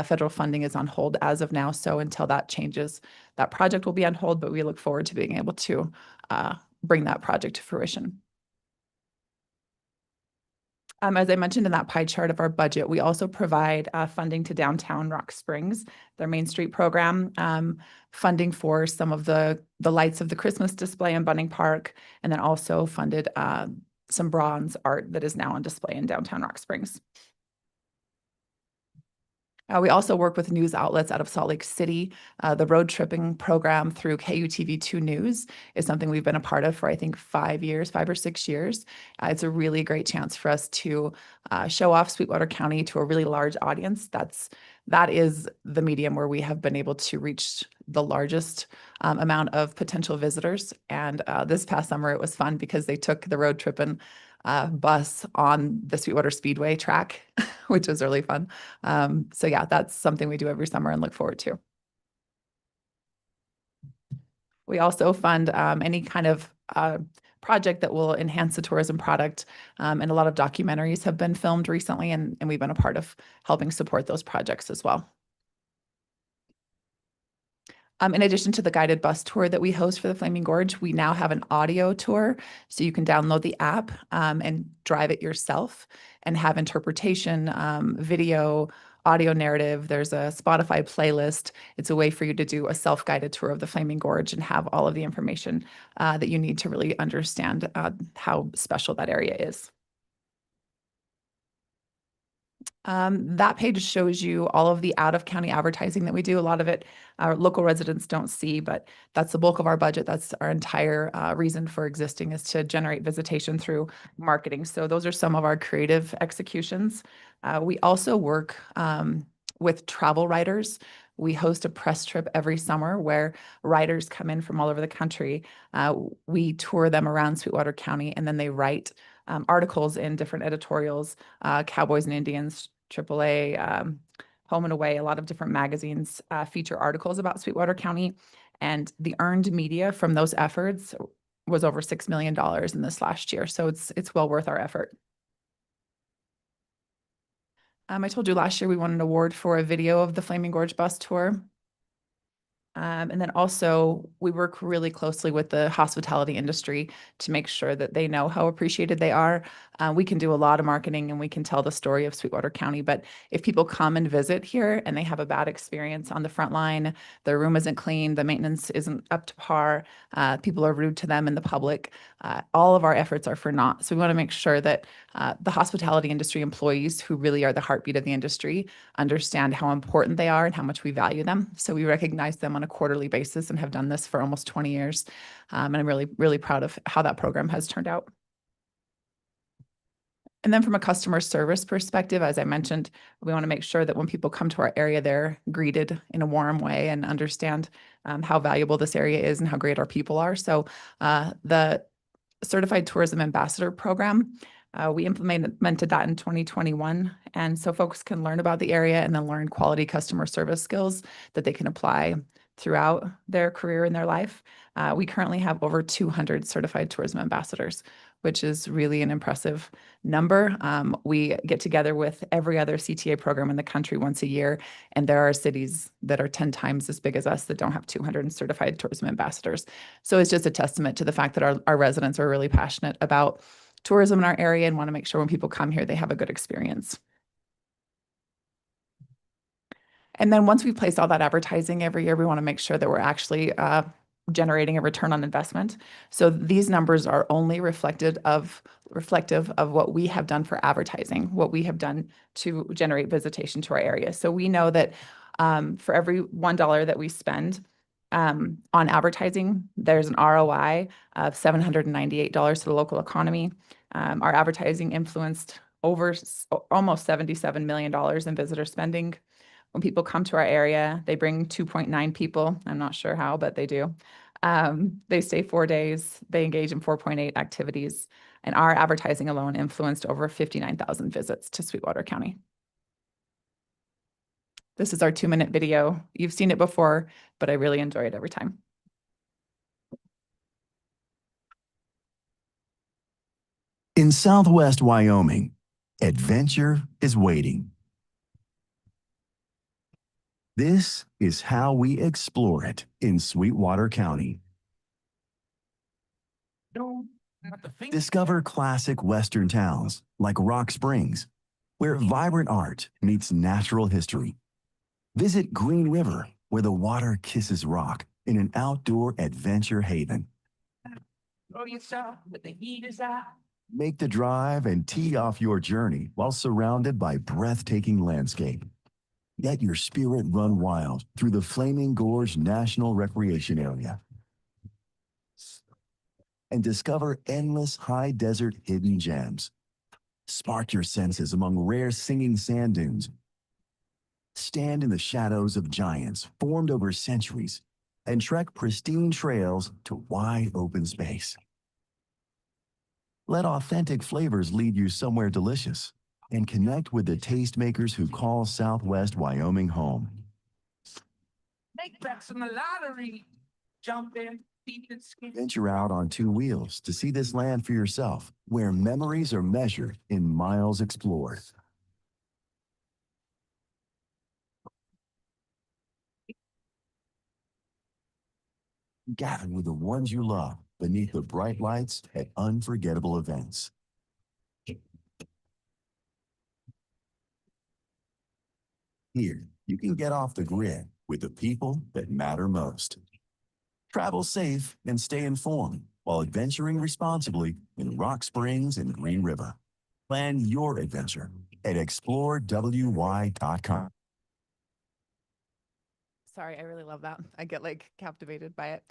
Federal funding is on hold as of now, so until that changes, that project will be on hold, but we look forward to being able to bring that project to fruition. As I mentioned in that pie chart of our budget, we also provide funding to Downtown Rock Springs, their Main Street program, funding for some of the lights of the Christmas display in Bunning Park, and then also funded some bronze art that is now on display in Downtown Rock Springs. We also work with news outlets out of Salt Lake City. The road tripping program through KUTV2 News is something we've been a part of for, I think, 5 or 6 years. It's a really great chance for us to show off Sweetwater County to a really large audience. That is the medium where we have been able to reach the largest amount of potential visitors. And this past summer, it was fun because they took the road tripping bus on the Sweetwater Speedway track, which was really fun. So yeah, that's something we do every summer and look forward to. We also fund any kind of project that will enhance the tourism product. And a lot of documentaries have been filmed recently, and we've been a part of helping support those projects as well. In addition to the guided bus tour that we host for the Flaming Gorge, we now have an audio tour. So you can download the app and drive it yourself and have interpretation, video, audio narrative. There's a Spotify playlist. It's a way for you to do a self-guided tour of the Flaming Gorge and have all of the information that you need to really understand how special that area is. That page shows you all of the out-of-county advertising that we do. A lot of it our local residents don't see, but that's the bulk of our budget. That's our entire reason for existing, is to generate visitation through marketing. So those are some of our creative executions. We also work with travel writers. We host a press trip every summer where writers come in from all over the country. We tour them around Sweetwater County, and then they write articles in different editorials, Cowboys and Indians, AAA, Home and Away, a lot of different magazines feature articles about Sweetwater County. And the earned media from those efforts was over $6 million in this last year. So it's well worth our effort. I told you last year we won an award for a video of the Flaming Gorge bus tour. And then also we work really closely with the hospitality industry to make sure that they know how appreciated they are. We can do a lot of marketing and we can tell the story of Sweetwater County, but if people come and visit here and they have a bad experience on the front line, their room isn't clean, the maintenance isn't up to par, people are rude to them in the public, all of our efforts are for naught. So we want to make sure that the hospitality industry employees, who really are the heartbeat of the industry, understand how important they are and how much we value them. So we recognize them on a quarterly basis and have done this for almost 20 years. And I'm really, really proud of how that program has turned out. And then from a customer service perspective, as I mentioned, we want to make sure that when people come to our area, they're greeted in a warm way and understand how valuable this area is and how great our people are. So the Certified Tourism Ambassador Program, we implemented that in 2021. And so folks can learn about the area and then learn quality customer service skills that they can apply throughout their career in their life. We currently have over 200 certified tourism ambassadors, which is really an impressive number. We get together with every other CTA program in the country once a year, and there are cities that are 10 times as big as us that don't have 200 certified tourism ambassadors. So it's just a testament to the fact that our residents are really passionate about tourism in our area and want to make sure when people come here, they have a good experience. And then once we've placed all that advertising every year, we want to make sure that we're actually generating a return on investment. So these numbers are only reflective of what we have done for advertising, what we have done to generate visitation to our area. So we know that for every $1 that we spend on advertising, there's an ROI of $798 to the local economy. Our advertising influenced over almost $77 million in visitor spending. When people come to our area, they bring 2.9 people. I'm not sure how, but they do. They stay 4 days. They engage in 4.8 activities. And our advertising alone influenced over 59,000 visits to Sweetwater County. This is our 2-minute video. You've seen it before, but I really enjoy it every time. In Southwest Wyoming, adventure is waiting. This is how we explore it in Sweetwater County. Discover classic Western towns like Rock Springs, where vibrant art meets natural history. Visit Green River, where the water kisses rock in an outdoor adventure haven. Make the drive and tee off your journey while surrounded by breathtaking landscape. Let your spirit run wild through the Flaming Gorge National Recreation Area. And discover endless high desert hidden gems. Spark your senses among rare singing sand dunes. Stand in the shadows of giants formed over centuries and trek pristine trails to wide open space. Let authentic flavors lead you somewhere delicious and connect with the tastemakers who call Southwest Wyoming home. Make bets in the lottery. Jump in, Venture out on two wheels to see this land for yourself, where memories are measured in miles explored. Gather with the ones you love beneath the bright lights at unforgettable events. Here, you can get off the grid with the people that matter most. Travel safe and stay informed while adventuring responsibly in Rock Springs and Green River. Plan your adventure at explorewy.com. Sorry, I really love that. I get like captivated by it.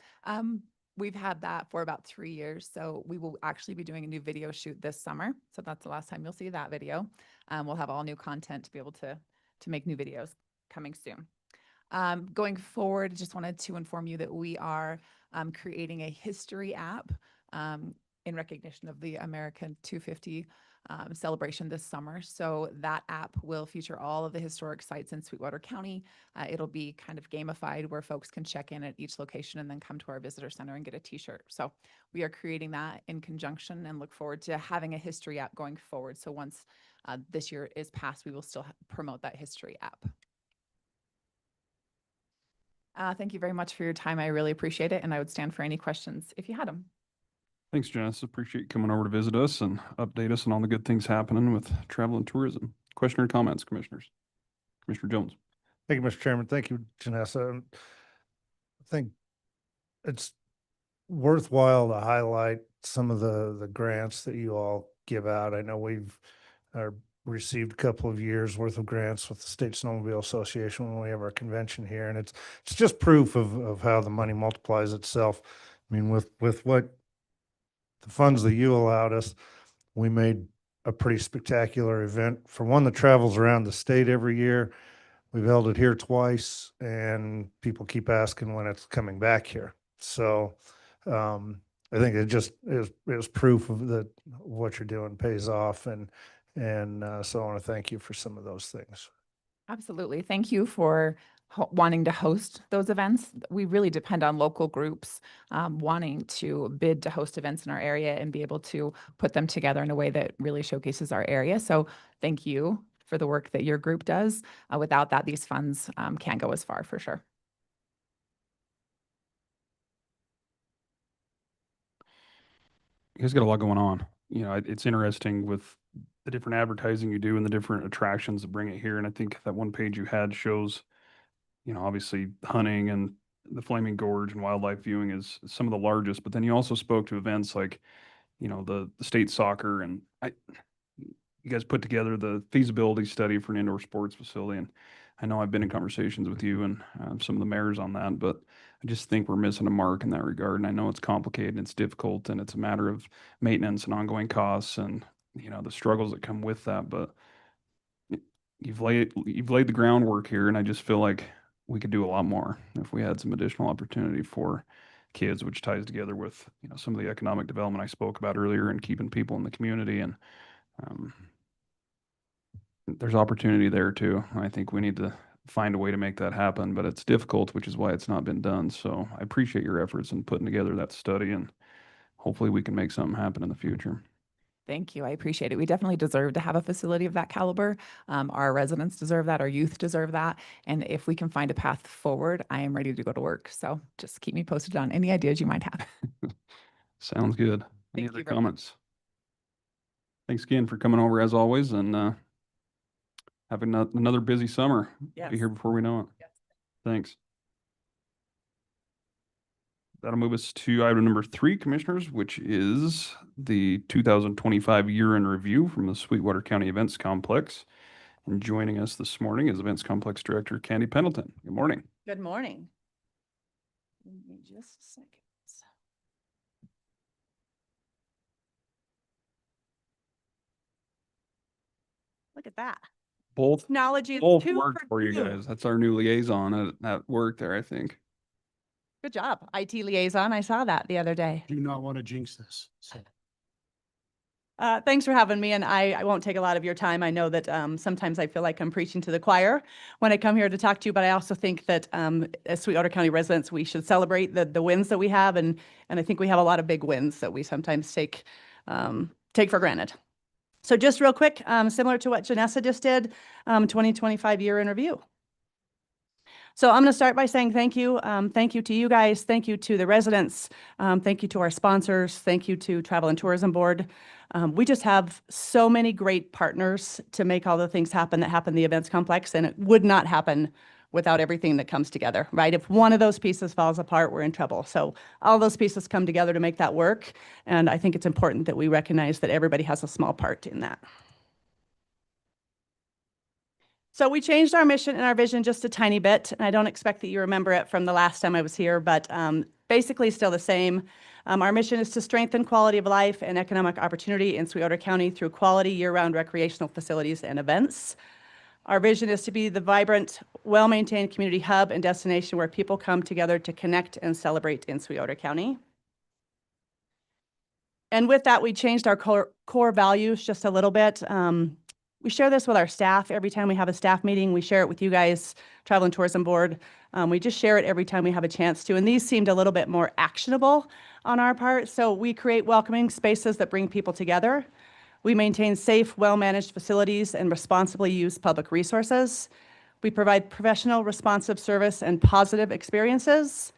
We've had that for about 3 years. So we will actually be doing a new video shoot this summer. So that's the last time you'll see that video. We'll have all new content to be able to make new videos coming soon. Going forward, just wanted to inform you that we are creating a history app in recognition of the American 250 celebration this summer. So that app will feature all of the historic sites in Sweetwater County. It'll be kind of gamified where folks can check in at each location and then come to our visitor center and get a t-shirt. So we are creating that in conjunction and look forward to having a history app going forward. So once this year is passed, we will still promote that history app. Thank you very much for your time. I really appreciate it. And I would stand for any questions if you had them. Thanks, Janice. Appreciate you coming over to visit us and update us on all the good things happening with travel and tourism. Question or comments, commissioners? Commissioner Jones. Thank you, Mr. Chairman. Thank you, Janessa. I think it's worthwhile to highlight some of the grants that you all give out. I know we've received a couple of years worth of grants with the State Snowmobile Association when we have our convention here, and it's just proof of how the money multiplies itself. I mean, with what the funds that you allowed us, we made a pretty spectacular event for one that travels around the state every year. We've held it here twice, and people keep asking when it's coming back here. So I think it just is proof of that what you're doing pays off, and so I want to thank you for some of those things. Absolutely. Thank you for wanting to host those events. We really depend on local groups wanting to bid to host events in our area and be able to put them together in a way that really showcases our area. So thank you for the work that your group does. Without that, these funds can't go as far for sure. You guys got a lot going on. You know, it's interesting with the different advertising you do and the different attractions that bring it here. And I think that one page you had shows, you know, obviously hunting and the Flaming Gorge and wildlife viewing is some of the largest, but then you also spoke to events like, you know, the state soccer, and you guys put together the feasibility study for an indoor sports facility. And I know I've been in conversations with you and some of the mayors on that, but I just think we're missing a mark in that regard. And I know it's complicated and it's difficult and it's a matter of maintenance and ongoing costs and, you know, the struggles that come with that. But you've laid the groundwork here, and I just feel like we could do a lot more if we had some additional opportunity for kids, which ties together with, you know, some of the economic development I spoke about earlier and keeping people in the community. And there's opportunity there too. I think we need to find a way to make that happen, but it's difficult, which is why it's not been done. So I appreciate your efforts in putting together that study, and hopefully we can make something happen in the future. Thank you. I appreciate it. We definitely deserve to have a facility of that caliber. Our residents deserve that. Our youth deserve that. And if we can find a path forward, I am ready to go to work. So just keep me posted on any ideas you might have. Sounds good. Any Thank other you very comments? Thanks again for coming over as always, and having another busy summer. Yes. Be here before we know it. Yes. Thanks. That'll move us to item number 3, commissioners, which is the 2025 year in review from the Sweetwater County Events Complex. And joining us this morning is Events Complex Director Candy Pendleton. Good morning. Good morning. Give me just a second. Look at that. Both Technology is both 2 worked for you two. guys. That's our new liaison at work there, I think. Good job. IT liaison. I saw that the other day. Do not want to jinx this. So Thanks for having me, and I won't take a lot of your time. I know that sometimes I feel like I'm preaching to the choir when I come here to talk to you, but I also think that as Sweetwater County residents, we should celebrate the wins that we have, and I think we have a lot of big wins that we sometimes take for granted. So just real quick, similar to what Janessa just did, 2025 year in review. So I'm going to start by saying thank you. Thank you to you guys. Thank you to the residents. Thank you to our sponsors. Thank you to Travel and Tourism Board. We just have so many great partners to make all the things happen that happen in the events complex, and it would not happen without everything that comes together, right? If one of those pieces falls apart, we're in trouble. So all those pieces come together to make that work, and I think it's important that we recognize that everybody has a small part in that. So we changed our mission and our vision just a tiny bit, and I don't expect that you remember it from the last time I was here, but basically still the same. Our mission is to strengthen quality of life and economic opportunity in Sweetwater County through quality year-round recreational facilities and events. Our vision is to be the vibrant, well-maintained community hub and destination where people come together to connect and celebrate in Sweetwater County. And with that, we changed our core values just a little bit. We share this with our staff every time we have a staff meeting. We share it with you guys, Travel and Tourism Board. We just share it every time we have a chance to. And these seemed a little bit more actionable on our part. So we create welcoming spaces that bring people together. We maintain safe, well-managed facilities and responsibly use public resources. We provide professional, responsive service and positive experiences.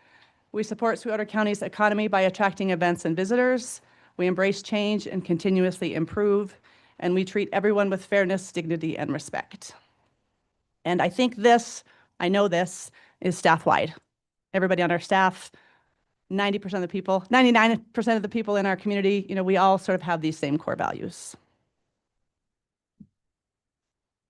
We support Sweetwater County's economy by attracting events and visitors. We embrace change and continuously improve. And we treat everyone with fairness, dignity, and respect. And I think this, I know this, is staff-wide. Everybody on our staff, 90% of the people, 99% of the people in our community, we all sort of have these same core values.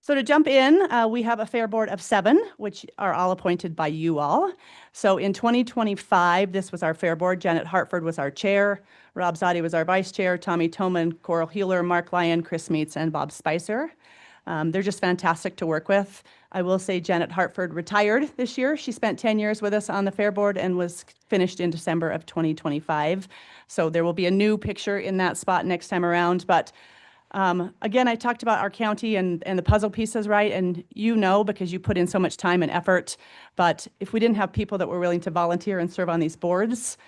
So to jump in, we have a fair board of 7, which are all appointed by you all. So in 2025, this was our fair board. Janet Hartford was our chair. Rob Zadi was our vice chair. Tommy Toman, Coral Healer, Mark Lyon, Chris Meets, and Bob Spicer. They're just fantastic to work with. I will say Janet Hartford retired this year. She spent 10 years with us on the fair board and was finished in December of 2025. So there will be a new picture in that spot next time around. But again, I talked about our county and the puzzle pieces, right? And because you put in so much time and effort, but if we didn't have people that were willing to volunteer and serve on these boards,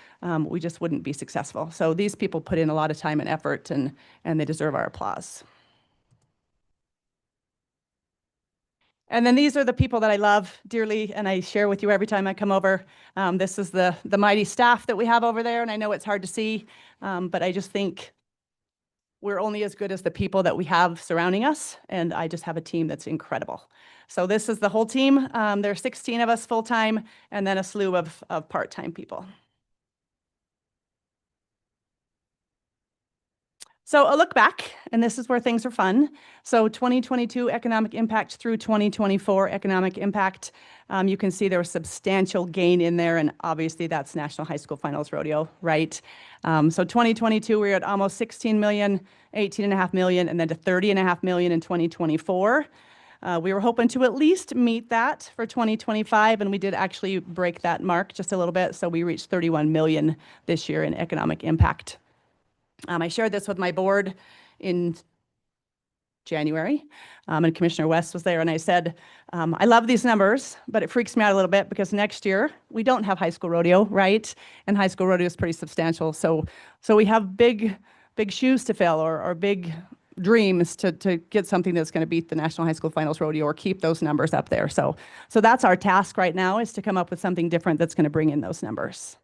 we just wouldn't be successful. So these people put in a lot of time and effort, and they deserve our applause. And then these are the people that I love dearly, and I share with you every time I come over. This is the mighty staff that we have over there, and I know it's hard to see, but I just think we're only as good as the people that we have surrounding us, and I just have a team that's incredible. So this is the whole team. There are 16 of us full-time, and then a slew of part-time people. So a look back, and this is where things are fun. So 2022 economic impact through 2024 economic impact. You can see there was substantial gain in there, and obviously that's National High School Finals Rodeo, right? So 2022, we were at almost 16 million, 18.5 million, and then to 30.5 million in 2024. We were hoping to at least meet that for 2025, and we did actually break that mark just a little bit. So we reached 31 million this year in economic impact. I shared this with my board in January, and Commissioner West was there, and I said, I love these numbers, but it freaks me out a little bit because next year we don't have high school rodeo, right? And high school rodeo is pretty substantial. So we have big shoes to fill or big dreams to get something that's going to beat the National High School Finals Rodeo or keep those numbers up there. So that's our task right now, is to come up with something different that's going to bring in those numbers.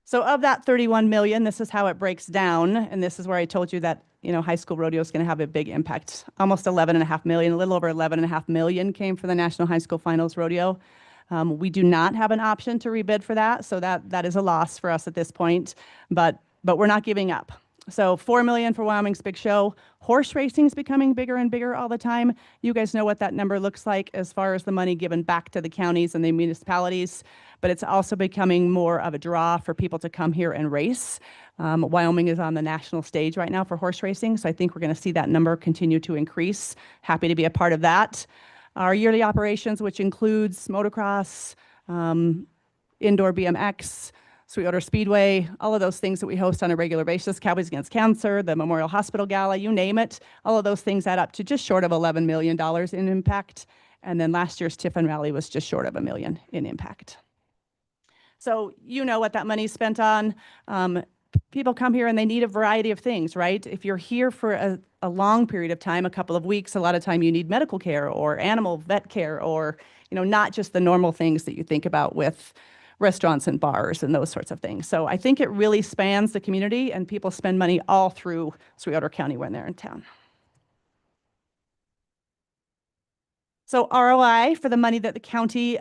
So of that 31 million, this is how it breaks down. And this is where I told you that, high school rodeo is going to have a big impact. Almost 11.5 million, a little over 11.5 million came for the National High School Finals Rodeo. We do not have an option to rebid for that. So that is a loss for us at this point, but we're not giving up. So 4 million for Wyoming's big show. Horse racing is becoming bigger and bigger all the time. You guys know what that number looks like as far as the money given back to the counties and the municipalities, but it's also becoming more of a draw for people to come here and race. Wyoming is on the national stage right now for horse racing, so I think we're going to see that number continue to increase. Happy to be a part of that. Our yearly operations, which includes motocross, indoor BMX, Sweetwater Speedway, all of those things that we host on a regular basis, Cowboys Against Cancer, the Memorial Hospital Gala, you name it. All of those things add up to just short of $11 million in impact. And then last year's Tiffin Rally was just short of $1 million in impact. So you know what that money's spent on. People come here and they need a variety of things, right? If you're here for a long period of time, a couple of weeks, a lot of time you need medical care or animal vet care, or, you know, not just the normal things that you think about with restaurants and bars and those sorts of things. So I think it really spans the community, and people spend money all through Sweetwater County when they're in town. So ROI for the money that the county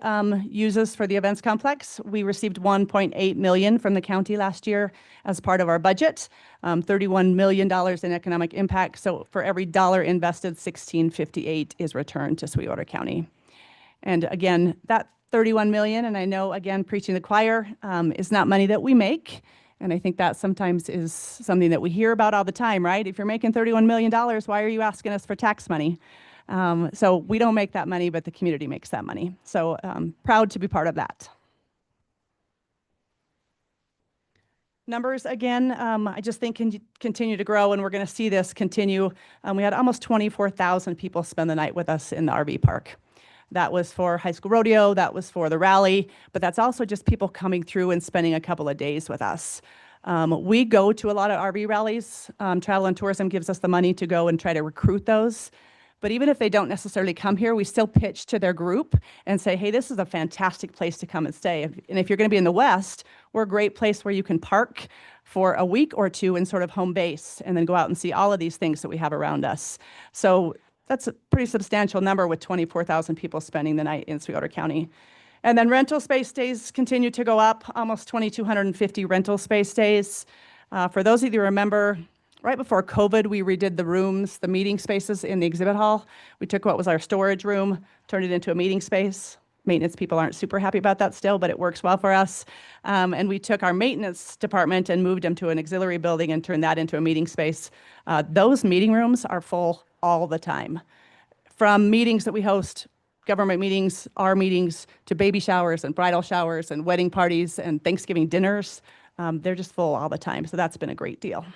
uses for the events complex, we received $1.8 million from the county last year as part of our budget, $31 million in economic impact. So for every dollar invested, $16.58 is returned to Sweetwater County. And again, that 31 million, and I know, again, preaching the choir, is not money that we make. And I think that sometimes is something that we hear about all the time, right? If you're making $31 million, why are you asking us for tax money? So we don't make that money, but the community makes that money. So proud to be part of that. Numbers, again, I just think can continue to grow, and we're going to see this continue. We had almost 24,000 people spend the night with us in the RV park. That was for high school rodeo, that was for the rally, but that's also just people coming through and spending a couple of days with us. We go to a lot of RV rallies. Travel and Tourism gives us the money to go and try to recruit those. But even if they don't necessarily come here, we still pitch to their group and say, hey, this is a fantastic place to come and stay. And if you're going to be in the West, we're a great place where you can park for a week or two in sort of home base and then go out and see all of these things that we have around us. So that's a pretty substantial number with 24,000 people spending the night in Sweetwater County. And then rental space days continue to go up, almost 2,250 rental space days. For those of you who remember, right before COVID, we redid the rooms, the meeting spaces in the exhibit hall. We took what was our storage room, turned it into a meeting space. Maintenance people aren't super happy about that still, but it works well for us. And we took our maintenance department and moved them to an auxiliary building and turned that into a meeting space. Those meeting rooms are full all the time. From meetings that we host, government meetings, our meetings, to baby showers and bridal showers and wedding parties and Thanksgiving dinners, they're just full all the time. So that's been a great deal.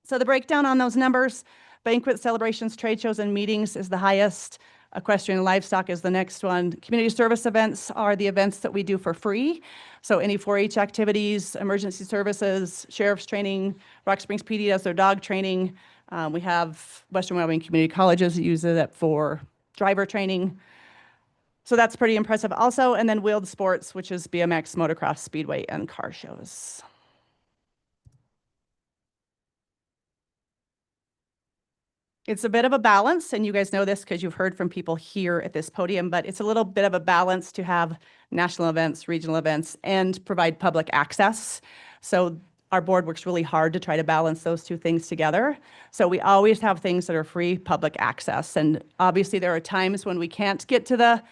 So the breakdown on those numbers, banquets, celebrations, trade shows, and meetings is the highest. Equestrian and livestock is the next one. Community service events are the events that we do for free. So any 4-H activities, emergency services, sheriff's training, Rock Springs PD does their dog training. We have Western Wyoming Community Colleges that use it for driver training. So that's pretty impressive also. And then wheeled sports, which is BMX, motocross, speedway, and car shows. It's a bit of a balance, and you guys know this because you've heard from people here at this podium, but it's a little bit of a balance to have national events, regional events, and provide public access. So our board works really hard to try to balance those two things together. So we always have things that are free public access. And obviously there are times when we can't get to the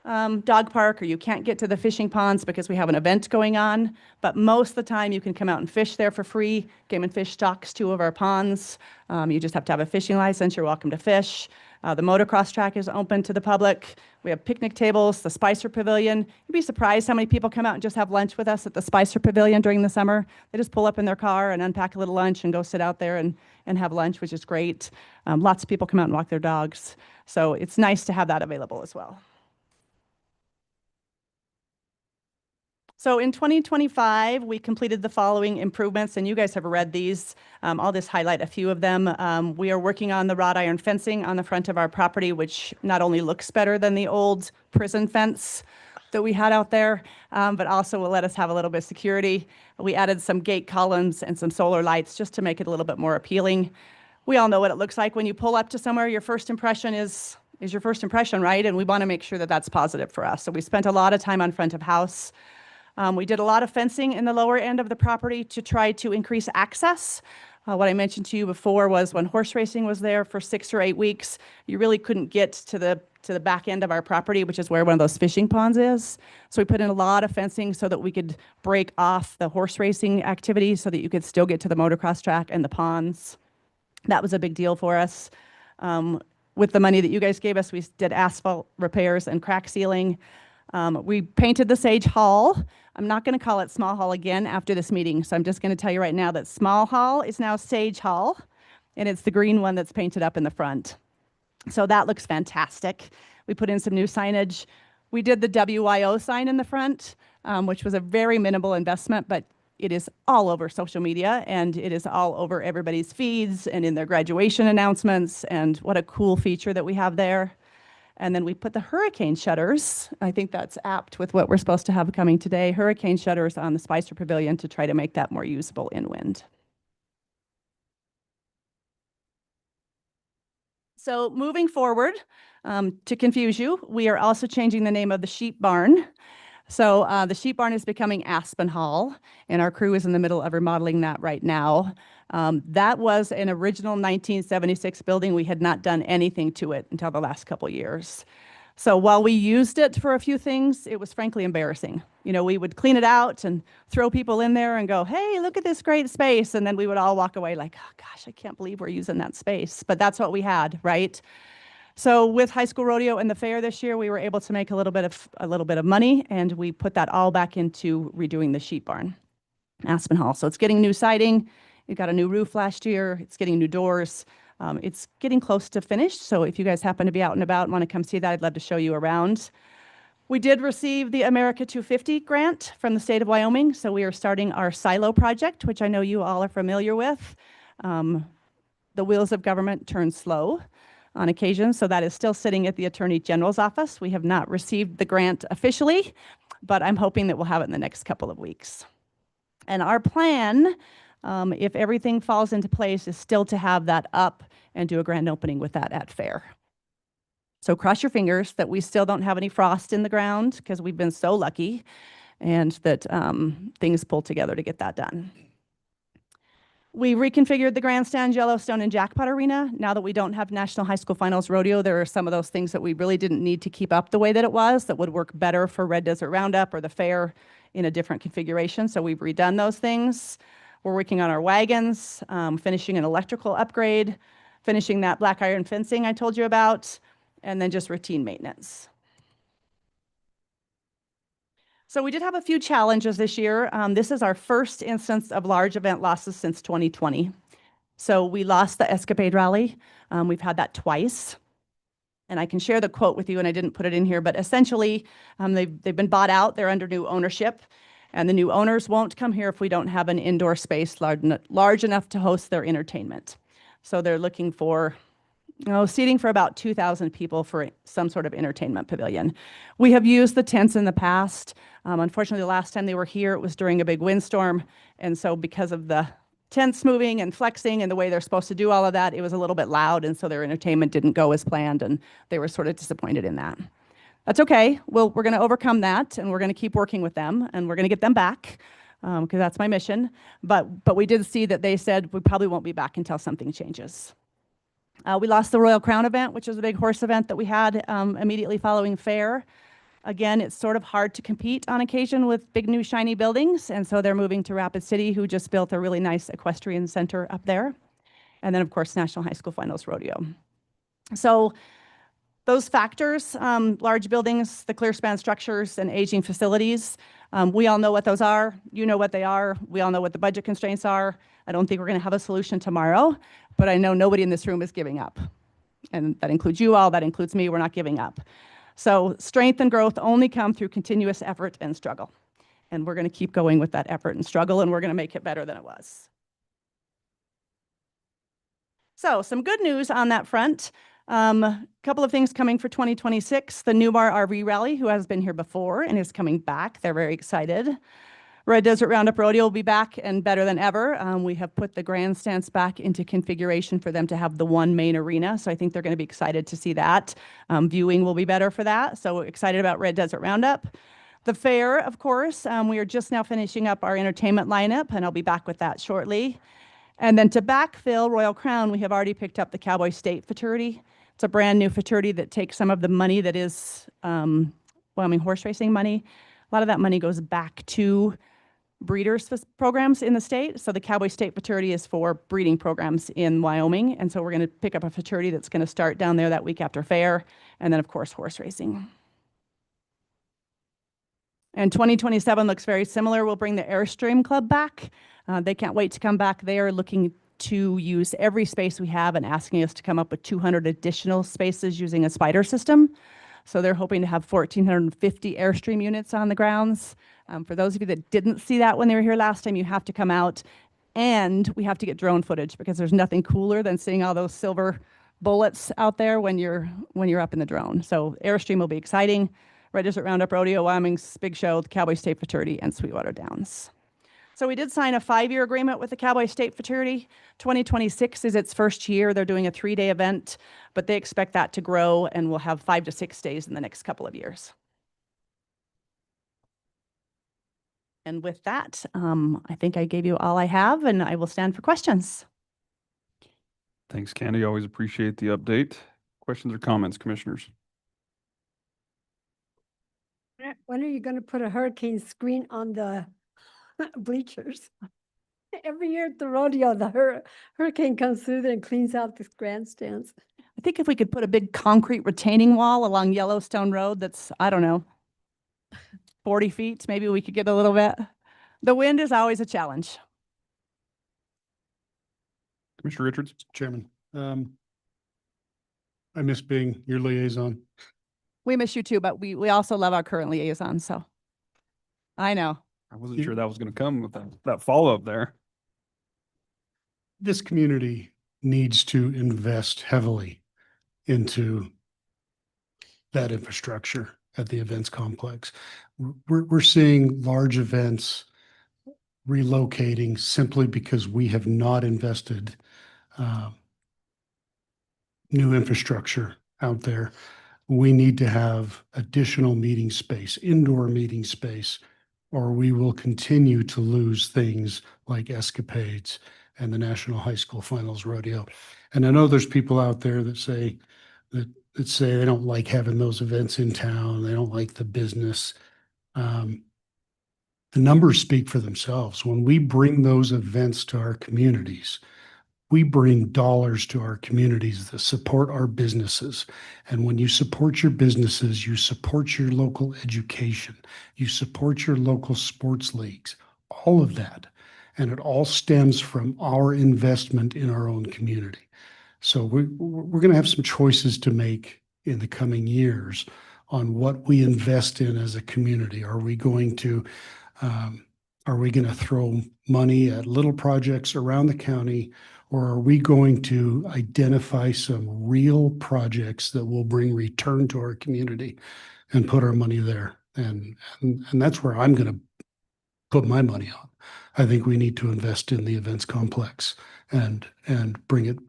dog park, or you can't get to the fishing ponds because we have an event going on. But most of the time you can come out and fish there for free. Game and Fish stocks 2 of our ponds. You just have to have a fishing license. You're welcome to fish. The motocross track is open to the public. We have picnic tables, the Spicer Pavilion. You'd be surprised how many people come out and just have lunch with us at the Spicer Pavilion during the summer. They just pull up in their car and unpack a little lunch and go sit out there and have lunch, which is great. Lots of people come out and walk their dogs. So it's nice to have that available as well. So in 2025, we completed the following improvements, and you guys have read these. I'll just highlight a few of them. We are working on the wrought iron fencing on the front of our property, which not only looks better than the old prison fence that we had out there, but also will let us have a little bit of security. We added some gate columns and some solar lights just to make it a little bit more appealing. We all know what it looks like when you pull up to somewhere. Your first impression is your first impression, right? And we want to make sure that that's positive for us. So we spent a lot of time on front of house. We did a lot of fencing in the lower end of the property to try to increase access. What I mentioned to you before was when horse racing was there for 6 or 8 weeks, you really couldn't get to the back end of our property, which is where one of those fishing ponds is. So we put in a lot of fencing so that we could break off the horse racing activity so that you could still get to the motocross track and the ponds. That was a big deal for us. With the money that you guys gave us, we did asphalt repairs and crack sealing. We painted the Sage Hall. I'm not going to call it Small Hall again after this meeting. So I'm just going to tell you right now that Small Hall is now Sage Hall, and it's the green one that's painted up in the front. So that looks fantastic. We put in some new signage. We did the WYO sign in the front, which was a very minimal investment, but it is all over social media and it is all over everybody's feeds and in their graduation announcements. And what a cool feature that we have there. And then we put the hurricane shutters. I think that's apt with what we're supposed to have coming today. Hurricane shutters on the Spicer Pavilion to try to make that more usable in wind. So moving forward, to confuse you, we are also changing the name of the sheep barn. So the sheep barn is becoming Aspen Hall, and our crew is in the middle of remodeling that right now. That was an original 1976 building. We had not done anything to it until the last couple years. So while we used it for a few things, it was frankly embarrassing. You know, we would clean it out and throw people in there and go, hey, look at this great space. And then we would all walk away like, oh gosh, I can't believe we're using that space. But that's what we had, right? So with High School Rodeo and the fair this year, we were able to make a little bit of money, and we put that all back into redoing the sheep barn, Aspen Hall. So it's getting new siding. It got a new roof last year. It's getting new doors. It's getting close to finished. So if you guys happen to be out and about and want to come see that, I'd love to show you around. We did receive the America 250 grant from the state of Wyoming. So we are starting our silo project, which I know you all are familiar with. The wheels of government turn slow on occasion. So that is still sitting at the Attorney General's office. We have not received the grant officially, but I'm hoping that we'll have it in the next couple of weeks. And our plan, if everything falls into place, is still to have that up and do a grand opening with that at fair. So cross your fingers that we still don't have any frost in the ground, because we've been so lucky, and that things pull together to get that done. We reconfigured the grandstand, Yellowstone, and Jackpot Arena. Now that we don't have National High School Finals Rodeo, there are some of those things that we really didn't need to keep up the way that it was, that would work better for Red Desert Roundup or the fair in a different configuration. So we've redone those things. We're working on our wagons, finishing an electrical upgrade, finishing that black iron fencing I told you about, and then just routine maintenance. So we did have a few challenges this year. This is our first instance of large event losses since 2020. So we lost the Escapade Rally. We've had that twice. And I can share the quote with you, and I didn't put it in here, but essentially they've been bought out. They're under new ownership, and the new owners won't come here if we don't have an indoor space large enough to host their entertainment. So they're looking for seating for about 2,000 people for some sort of entertainment pavilion. We have used the tents in the past. Unfortunately, the last time they were here, it was during a big windstorm. And so because of the tents moving and flexing and the way they're supposed to do all of that, it was a little bit loud. And so their entertainment didn't go as planned, and they were sort of disappointed in that. That's okay. We're going to overcome that, and we're going to keep working with them, and we're going to get them back, because that's my mission. But we did see that they said we probably won't be back until something changes. We lost the Royal Crown event, which was a big horse event that we had immediately following fair. Again, it's sort of hard to compete on occasion with big new shiny buildings, and so they're moving to Rapid City, who just built a really nice equestrian center up there. And then, of course, National High School Finals Rodeo. So those factors, large buildings, the clear span structures, and aging facilities, we all know what those are. You know what they are. We all know what the budget constraints are. I don't think we're going to have a solution tomorrow, but I know nobody in this room is giving up. And that includes you all, that includes me. We're not giving up. So strength and growth only come through continuous effort and struggle. And we're going to keep going with that effort and struggle, and we're going to make it better than it was. So some good news on that front. A couple of things coming for 2026. The Newmar RV Rally, who has been here before and is coming back. They're very excited. Red Desert Roundup Rodeo will be back and better than ever. We have put the grandstands back into configuration for them to have the one main arena. So I think they're going to be excited to see that. Viewing will be better for that. So excited about Red Desert Roundup. The fair, of course, we are just now finishing up our entertainment lineup, and I'll be back with that shortly. And then to backfill Royal Crown, we have already picked up the Cowboy State Fraternity. It's a brand new fraternity that takes some of the money that is Wyoming horse racing money. A lot of that money goes back to breeders programs in the state. So the Cowboy State Fraternity is for breeding programs in Wyoming. And so we're going to pick up a fraternity that's going to start down there that week after fair. And then, of course, horse racing. And 2027 looks very similar. We'll bring the Airstream Club back. They can't wait to come back. They are looking to use every space we have and asking us to come up with 200 additional spaces using a spider system. So they're hoping to have 1,450 Airstream units on the grounds. For those of you that didn't see that when they were here last time, you have to come out, and we have to get drone footage because there's nothing cooler than seeing all those silver bullets out there when you're up in the drone. So Airstream will be exciting. Red Desert Roundup Rodeo, Wyoming's big show, the Cowboy State Fraternity, and Sweetwater Downs. So we did sign a 5-year agreement with the Cowboy State Fraternity. 2026 is its first year. They're doing a 3-day event, but they expect that to grow, and we'll have 5 to 6 days in the next couple of years. And with that, I think I gave you all I have, and I will stand for questions. Thanks, Candy. Always appreciate the update. Questions or comments, commissioners? When are you going to put a hurricane screen on the bleachers? Every year at the rodeo, the hurricane comes through there and cleans out the grandstands. I think if we could put a big concrete retaining wall along Yellowstone Road that's, I don't know, 40 feet, maybe we could get a little bit. The wind is always a challenge. Commissioner Richards? Chairman, I miss being your liaison. We miss you too, but we also love our current liaison, so I know. I wasn't sure that was going to come with that follow-up there. This community needs to invest heavily into that infrastructure at the events complex. We're seeing large events relocating simply because we have not invested new infrastructure out there. We need to have additional meeting space, indoor meeting space, or we will continue to lose things like Escapades and the National High School Finals Rodeo. And I know there's people out there that say that say they don't like having those events in town. They don't like the business. The numbers speak for themselves. When we bring those events to our communities, we bring dollars to our communities that support our businesses. And when you support your businesses, you support your local education, you support your local sports leagues, all of that. And it all stems from our investment in our own community. So we're going to have some choices to make in the coming years on what we invest in as a community. Are we going to throw money at little projects around the county, or are we going to identify some real projects that will bring return to our community and put our money there? And that's where I'm going to put my money on. I think we need to invest in the events complex and bring it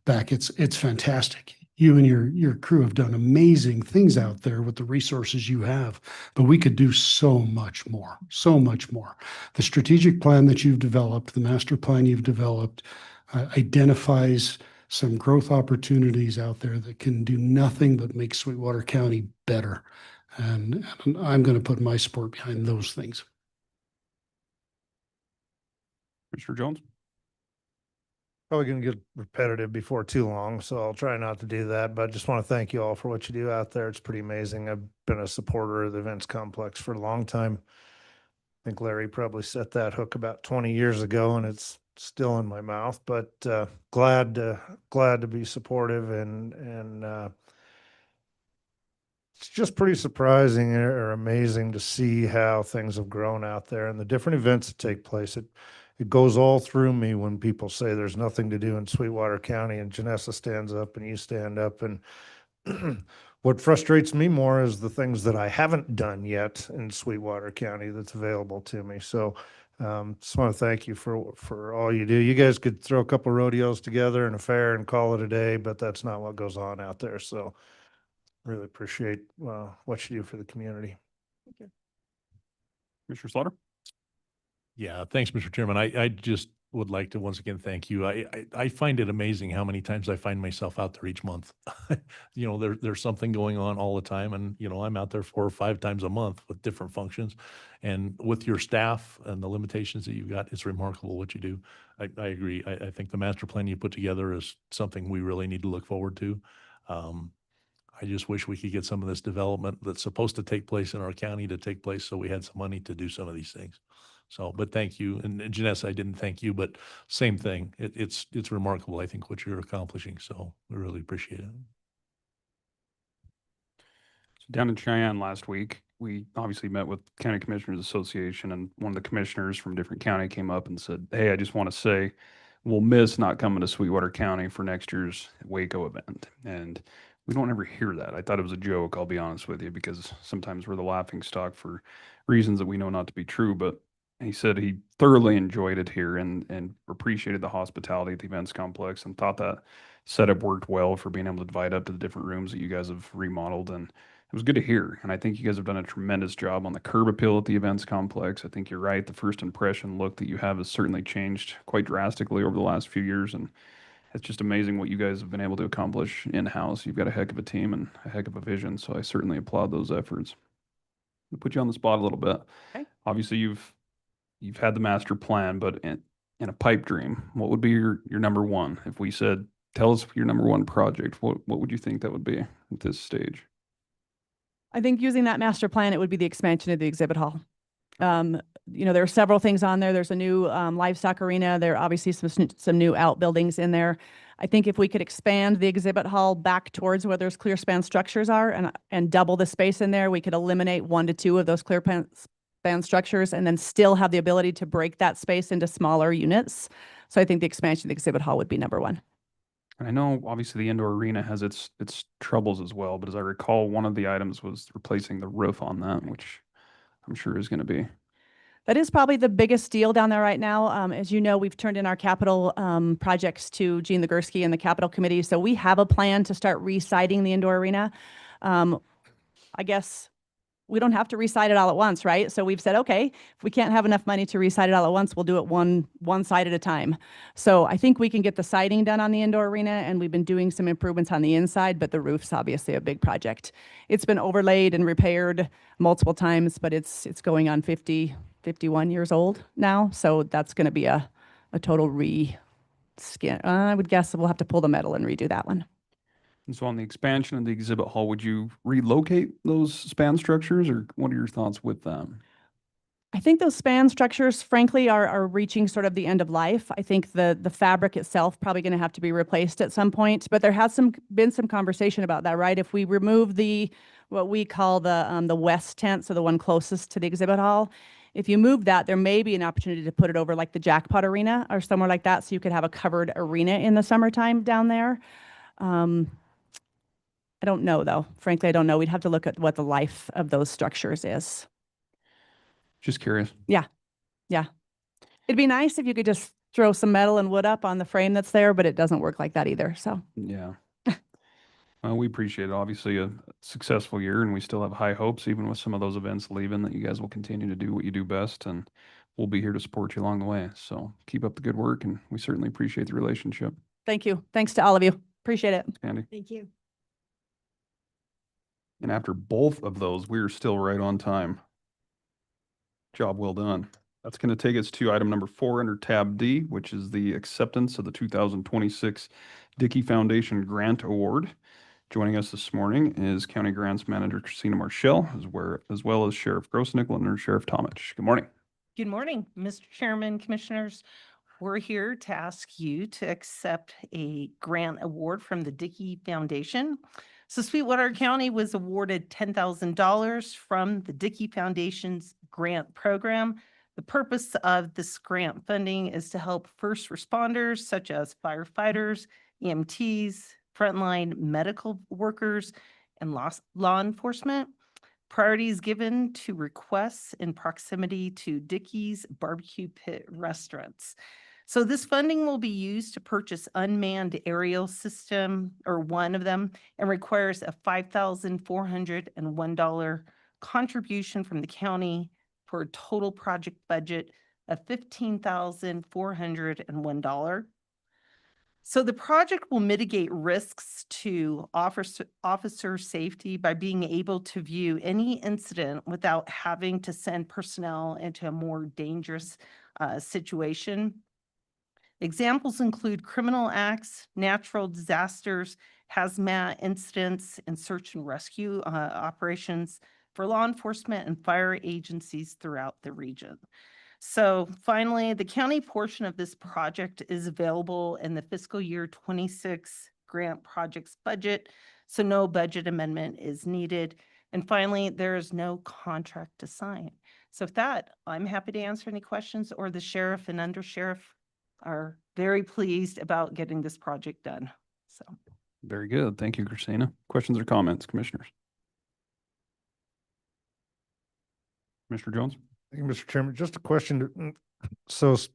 back. It's fantastic. You and your crew have done amazing things out there with the resources you have, but we could do so much more, so much more. The strategic plan that you've developed, the master plan you've developed, identifies some growth opportunities out there that can do nothing but make Sweetwater County better. And I'm going to put my support behind those things. Commissioner Jones? Probably going to get repetitive before too long, so I'll try not to do that. But I just want to thank you all for what you do out there. It's pretty amazing. I've been a supporter of the events complex for a long time. I think Larry probably set that hook about 20 years ago, and it's still in my mouth. But glad to be supportive, and it's just pretty surprising or amazing to see how things have grown out there and the different events that take place. It goes all through me when people say there's nothing to do in Sweetwater County, and Janessa stands up and you stand up. And what frustrates me more is the things that I haven't done yet in Sweetwater County that's available to me. So just want to thank you for all you do. You guys could throw a couple of rodeos together and a fair and call it a day, but that's not what goes on out there. So really appreciate what you do for the community. Thank you. Commissioner Slaughter? Yeah, thanks, Mr. Chairman. I just would like to once again thank you. I find it amazing how many times I find myself out there each month. You know, there's something going on all the time, and you know, I'm out there 4 or 5 times a month with different functions. And with your staff and the limitations that you've got, it's remarkable what you do. I agree. I think the master plan you put together is something we really need to look forward to. I just wish we could get some of this development that's supposed to take place in our county to take place, so we had some money to do some of these things. So, but thank you. And Janessa, I didn't thank you, but same thing. It's remarkable, I think, what you're accomplishing. So we really appreciate it. Down in Cheyenne last week, we obviously met with County Commissioners Association, and one of the commissioners from different county came up and said, "Hey, I just want to say we'll miss not coming to Sweetwater County for next year's Waco event." And we don't ever hear that. I thought it was a joke, I'll be honest with you, because sometimes we're the laughing stock for reasons that we know not to be true. But he said he thoroughly enjoyed it here and appreciated the hospitality at the events complex and thought that setup worked well for being able to divide up to the different rooms that you guys have remodeled. And it was good to hear. And I think you guys have done a tremendous job on the curb appeal at the events complex. I think you're right. The first impression look that you have has certainly changed quite drastically over the last few years. And it's just amazing what you guys have been able to accomplish in-house. You've got a heck of a team and a heck of a vision. So I certainly applaud those efforts. I'll put you on the spot a little bit. Okay. Obviously, you've had the master plan, but in a pipe dream, what would be your number one? If we said, tell us your number one project, what would you think that would be at this stage? I think using that master plan, it would be the expansion of the exhibit hall. There are several things on there. There's a new livestock arena. There are obviously some new outbuildings in there. I think if we could expand the exhibit hall back towards where those clear span structures are and double the space in there, we could eliminate 1 to 2 of those clear span structures and then still have the ability to break that space into smaller units. So I think the expansion of the exhibit hall would be number one. I know obviously the indoor arena has its troubles as well, but as I recall, one of the items was replacing the roof on that, which I'm sure is going to be. That is probably the biggest deal down there right now. As you know, we've turned in our capital projects to Gene Legursky and the capital committee. So we have a plan to start re-siding the indoor arena. I guess we don't have to re-side it all at once, right? So we've said, okay, if we can't have enough money to re-side it all at once, we'll do it one side at a time. So I think we can get the siding done on the indoor arena, and we've been doing some improvements on the inside, but the roof's obviously a big project. It's been overlaid and repaired multiple times, but it's going on 51 years old now. So that's going to be a total re-skin. I would guess we'll have to pull the metal and redo that one. And so on the expansion of the exhibit hall, would you relocate those span structures, or what are your thoughts with them? I think those span structures, frankly, are reaching sort of the end of life. I think the fabric itself probably going to have to be replaced at some point, but there has been some conversation about that, right? If we remove what we call the west tent, so the one closest to the exhibit hall, if you move that, there may be an opportunity to put it over like the Jackpot Arena or somewhere like that, so you could have a covered arena in the summertime down there. I don't know, though. Frankly, I don't know. We'd have to look at what the life of those structures is. Just curious. Yeah. It'd be nice if you could just throw some metal and wood up on the frame that's there, but it doesn't work like that either. So Yeah. Well, we appreciate it. Obviously a successful year, and we still have high hopes, even with some of those events leaving, that you guys will continue to do what you do best, and we'll be here to support you along the way. So keep up the good work, and we certainly appreciate the relationship. thank you. Thanks to all of you. Appreciate it. Andy. Thank you. And after both of those, we are still right on time. Job well done. That's going to take us to item number 4 under tab D, which is the acceptance of the 2026 Dickey Foundation Grant Award. Joining us this morning is County Grants Manager Christina Marshall, as well as Sheriff Grossnickel and Sheriff Tomich. Good morning. Good morning, Mr. Chairman, Commissioners. We're here to ask you to accept a grant award from the Dickey Foundation. So Sweetwater County was awarded $10,000 from the Dickey Foundation's grant program. The purpose of this grant funding is to help first responders such as firefighters, EMTs, frontline medical workers, and law enforcement. Priorities given to requests in proximity to Dickey's barbecue pit restaurants. So this funding will be used to purchase unmanned aerial system, or one of them, and requires a $5,401 contribution from the county for a total project budget of $15,401. So the project will mitigate risks to officer safety by being able to view any incident without having to send personnel into a more dangerous situation. Examples include criminal acts, natural disasters, hazmat incidents, and search and rescue operations for law enforcement and fire agencies throughout the region. So finally, the county portion of this project is available in the fiscal year 26 grant projects budget, so no budget amendment is needed. And finally, there is no contract to sign. So with that, I'm happy to answer any questions, or the sheriff and undersheriff are very pleased about getting this project done. So. Very good. Thank you, Christina. Questions or comments, commissioners? Commissioner Jones? Thank you, Mr. Chairman. Just a question. So it's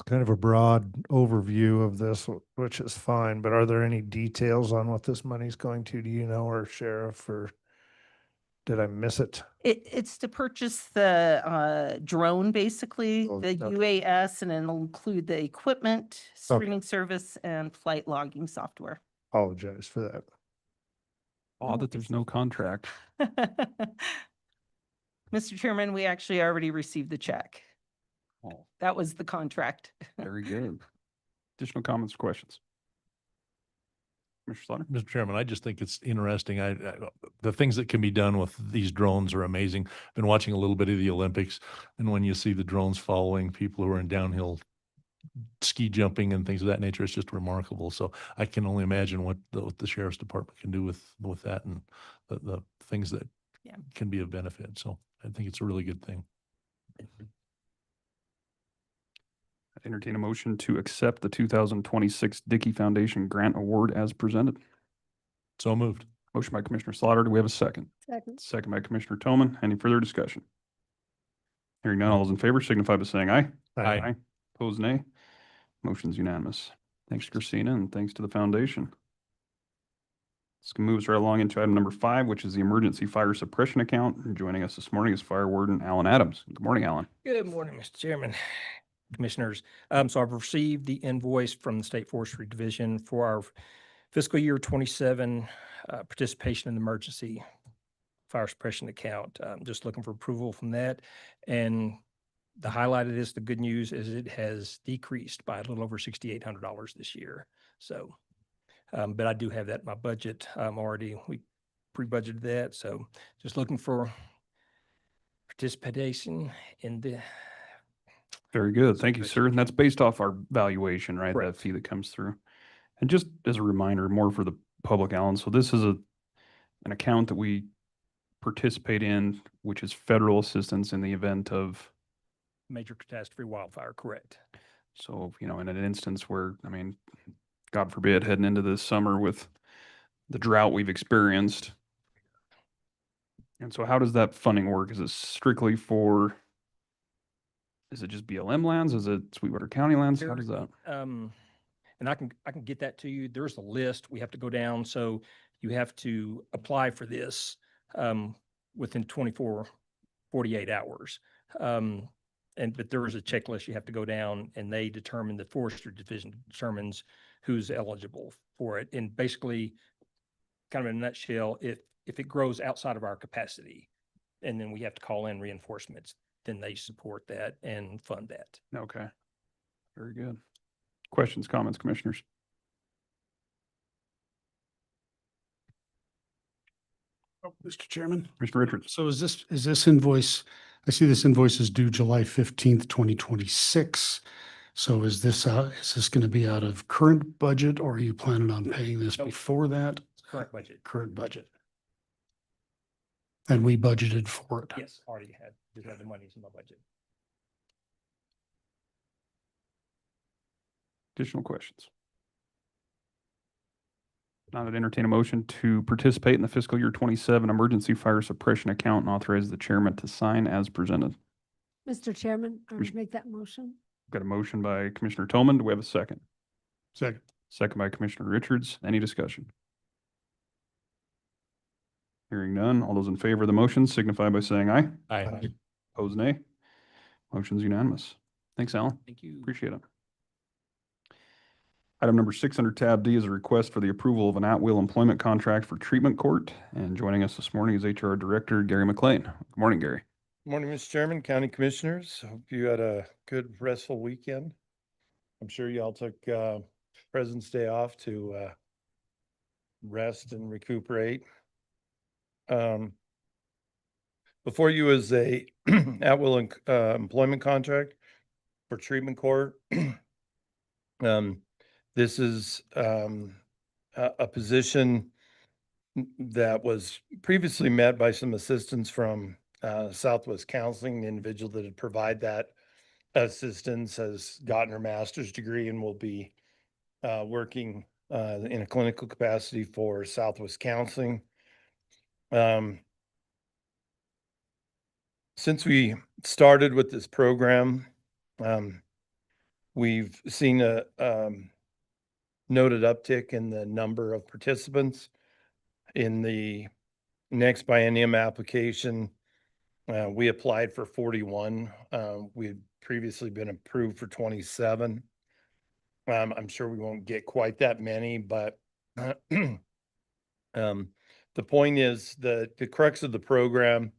kind of a broad overview of this, which is fine, but are there any details on what this money's going to? Do you know, or sheriff, or did I miss it? It's to purchase the drone, basically, Oh, the okay. UAS, and it'll include the equipment, Okay. streaming service, and flight logging software. Apologize for that. Odd that there's no contract. Mr. Chairman, we actually already received the check. Oh, That was the contract. very good. Additional comments or questions? Commissioner Slaughter? Mr. Chairman, I just think it's interesting. The things that can be done with these drones are amazing. Been watching a little bit of the Olympics, and when you see the drones following people who are in downhill ski jumping and things of that nature, it's just remarkable. So I can only imagine what the sheriff's department can do with that and the things that can be of benefit. So I think it's a really good thing. I entertain a motion to accept the 2026 Dickey Foundation Grant Award as presented. So moved. Motion by Commissioner Slaughter. Do we have a second? Second. Second by Commissioner Toman. Any further discussion? Hearing none, all those in favor signify by saying aye. Aye. Opposed, nay. Motion's unanimous. Thanks, Christina, and thanks to the foundation. This moves right along into item number 5, which is the emergency fire suppression account. And joining us this morning is Fire Warden Alan Adams. Good morning, Alan. Good morning, Mr. Chairman, Commissioners. So I've received the invoice from the State Forestry Division for our fiscal year 27 participation in the emergency fire suppression account. Just looking for approval from that. And the highlight of this, the good news is it has decreased by a little over $6,800 this year. So, but I do have that in my budget already. We pre-budgeted that. So just looking for participation in the. Very good. Thank you, sir. And that's based off our valuation, right? That Correct. fee that comes through. And just as a reminder, more for the public, Alan. So this is an account that we participate in, which is federal assistance in the event of. Major catastrophe wildfire, correct. So, in an instance where, God forbid, heading into this summer with the drought we've experienced. And so how does that funding work? Is it strictly for, is it just BLM lands? Is it Sweetwater County lands? How does that? And I can get that to you. There's a list we have to go down. So you have to apply for this within 48 hours. But there is a checklist you have to go down, and they determine, the Forestry Division determines who's eligible for it. And basically, kind of in a nutshell, if it grows outside of our capacity, and then we have to call in reinforcements, then they support that and fund that. Okay. Very good. Questions, comments, commissioners? Mr. Chairman. Commissioner Richards. So is this invoice, I see this invoice is due July 15th, 2026. So is this going to be out of current budget, or are you planning on paying this Nope. before that? Current budget. Current budget. And we budgeted for it. Yes, already had, just had the monies in my budget. Additional questions? Now I'd entertain a motion to participate in the fiscal year 27 emergency fire suppression account and authorize the chairman to sign as presented. Mr. Chairman, I would Commissioner- make that motion. Got a motion by Commissioner Toman. Do we have a second? Second. Second by Commissioner Richards. Any discussion? Hearing none. All those in favor of the motion signify by saying aye. Aye. Opposed, nay. Motion's unanimous. Thanks, Alan. Thank you. Appreciate it. Item number 6 under tab D is a request for the approval of an at-will employment contract for treatment court. And joining us this morning is HR Director Gary McLean. Good morning, Gary. Morning, Mr. Chairman, County Commissioners. Hope you had a good restful weekend. I'm sure y'all took President's Day off to rest and recuperate. Before you is a at-will employment contract for treatment court. This is a position that was previously met by some assistance from Southwest Counseling. The individual that had provided that assistance has gotten her master's degree and will be working in a clinical capacity for Southwest Counseling. Since we started with this program, we've seen a noted uptick in the number of participants. In the next biennium application, we applied for 41. We had previously been approved for 27. I'm sure we won't get quite that many, but the point is the crux of the program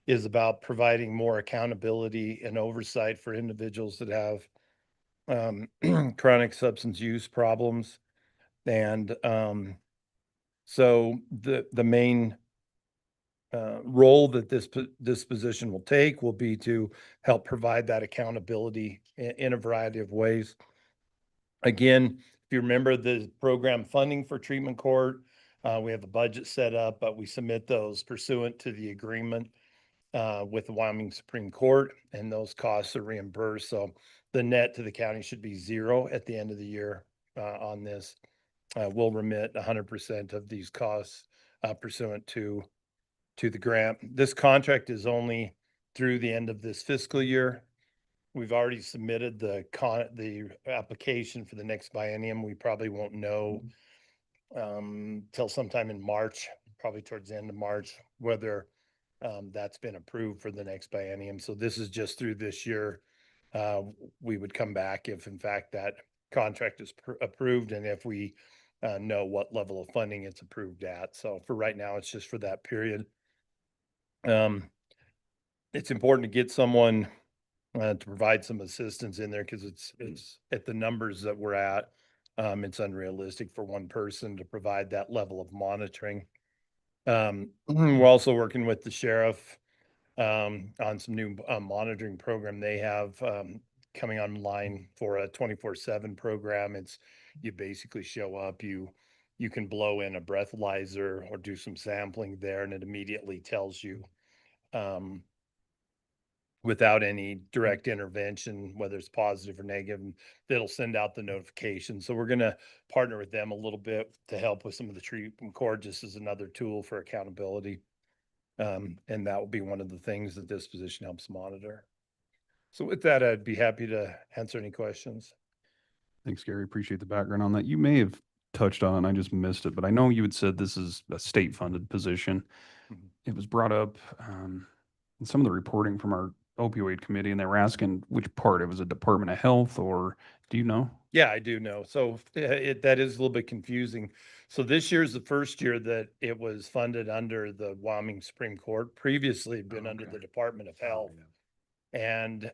is about providing more accountability and oversight for individuals that have chronic substance use problems. And so the main role that this position will take will be to help provide that accountability in a variety of ways. Again, if you remember the program funding for treatment court, we have a budget set up, but we submit those pursuant to the agreement with the Wyoming Supreme Court, and those costs are reimbursed. So the net to the county should be zero at the end of the year on this. We'll remit 100% of these costs pursuant to the grant. This contract is only through the end of this fiscal year. We've already submitted the application for the next biennium. We probably won't know till sometime in March, probably towards the end of March, whether that's been approved for the next biennium. So this is just through this year. We would come back if in fact that contract is approved and if we know what level of funding it's approved at. So for right now, it's just for that period. It's important to get someone to provide some assistance in there because it's at the numbers that we're at. It's unrealistic for one person to provide that level of monitoring. We're also working with the sheriff on some new monitoring program they have coming online for a 24/7 program. It's you basically show up, you can blow in a breathalyzer or do some sampling there, and it immediately tells you without any direct intervention, whether it's positive or negative, and that'll send out the notification. So we're going to partner with them a little bit to help with some of the treatment court, just as another tool for accountability. And that will be one of the things that this position helps monitor. So with that, I'd be happy to answer any questions. Thanks, Gary. Appreciate the background on that. You may have touched on it and I just missed it, but I know you had said this is a state funded position. Mhm. It was brought up in some of the reporting from our opioid committee, and they were asking which part. It was a Department of Health, or do you know? Yeah, I do know. So that is a little bit confusing. So this year is the first year that it was funded under the Wyoming Supreme Court. Previously, it'd been under the Department of Health. And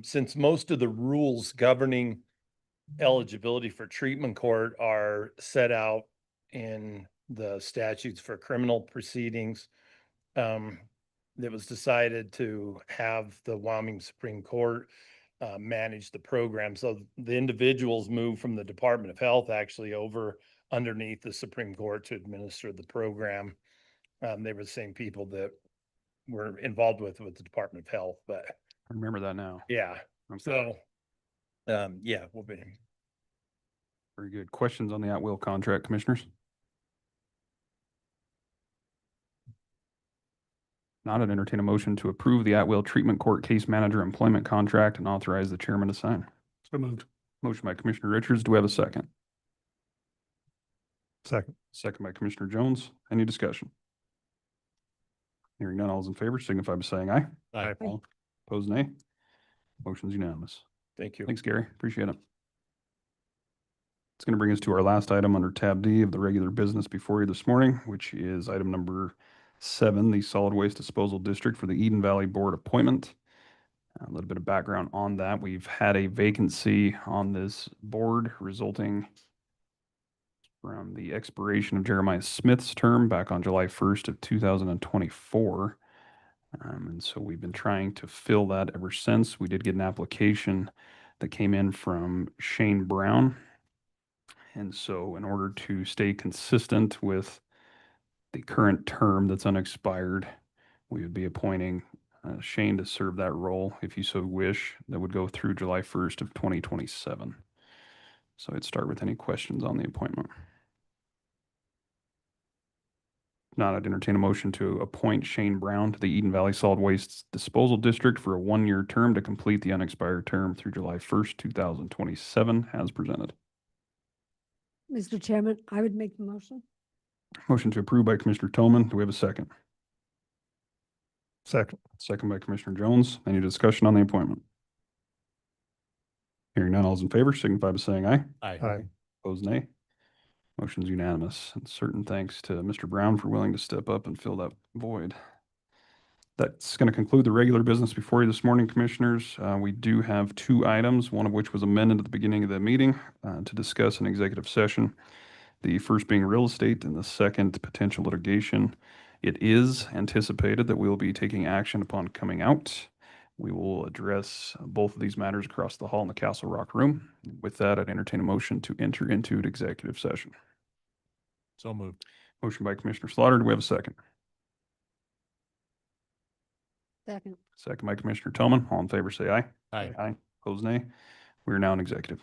since most of the rules governing eligibility for treatment court are set out in the statutes for criminal proceedings, it was decided to have the Wyoming Supreme Court manage the program. So the individuals moved from the Department of Health actually over underneath the Supreme Court to administer the program. They were the same people that were involved with the Department of Health, but I remember that now. yeah. Okay. So, yeah, we'll be. Very good. Questions on the at-will contract, commissioners? Not, I'd entertain a motion to approve the at-will treatment court case manager employment contract and authorize the chairman to sign. So moved. Motion by Commissioner Richards. Do we have a second? Second. Second by Commissioner Jones. Any discussion? Hearing none, all those in favor signify by saying aye. Aye. All opposed, nay. Motion's unanimous. Thank you. Thanks, Gary. Appreciate it. It's going to bring us to our last item under tab D of the regular business before you this morning, which is item number 7, the Solid Waste Disposal District for the Eden Valley Board appointment. A little bit of background on that. We've had a vacancy on this board resulting from the expiration of Jeremiah Smith's term back on July 1st of 2024. And so we've been trying to fill that ever since. We did get an application that came in from Shane Brown. And so in order to stay consistent with the current term that's unexpired, we would be appointing Shane to serve that role if you so wish. That would go through July 1st of 2027. So I'd start with any questions on the appointment. If not, I'd entertain a motion to appoint Shane Brown to the Eden Valley Solid Waste Disposal District for a one-year term to complete the unexpired term through July 1st, 2027, as presented. Mr. Chairman, I would make the motion. Motion to approve by Commissioner Toman. Do we have a second? Second. Second by Commissioner Jones. Any discussion on the appointment? Hearing none, all those in favor signify by saying aye. Aye. Opposed, nay. Motion's unanimous. And certain thanks to Mr. Brown for willing to step up and fill that void. That's going to conclude the regular business before you this morning, Commissioners. We do have two items, one of which was amended at the beginning of the meeting to discuss an executive session. The first being real estate and the second potential litigation. It is anticipated that we will be taking action upon coming out. We will address both of these matters across the hall in the Castle Rock room. With that, I'd entertain a motion to enter into an executive session. So moved. Motion by Commissioner Slaughter. Do we have a second? Second. Second by Commissioner Toman. All in favor, say aye. Aye. Aye. Opposed, nay. We are now in executive.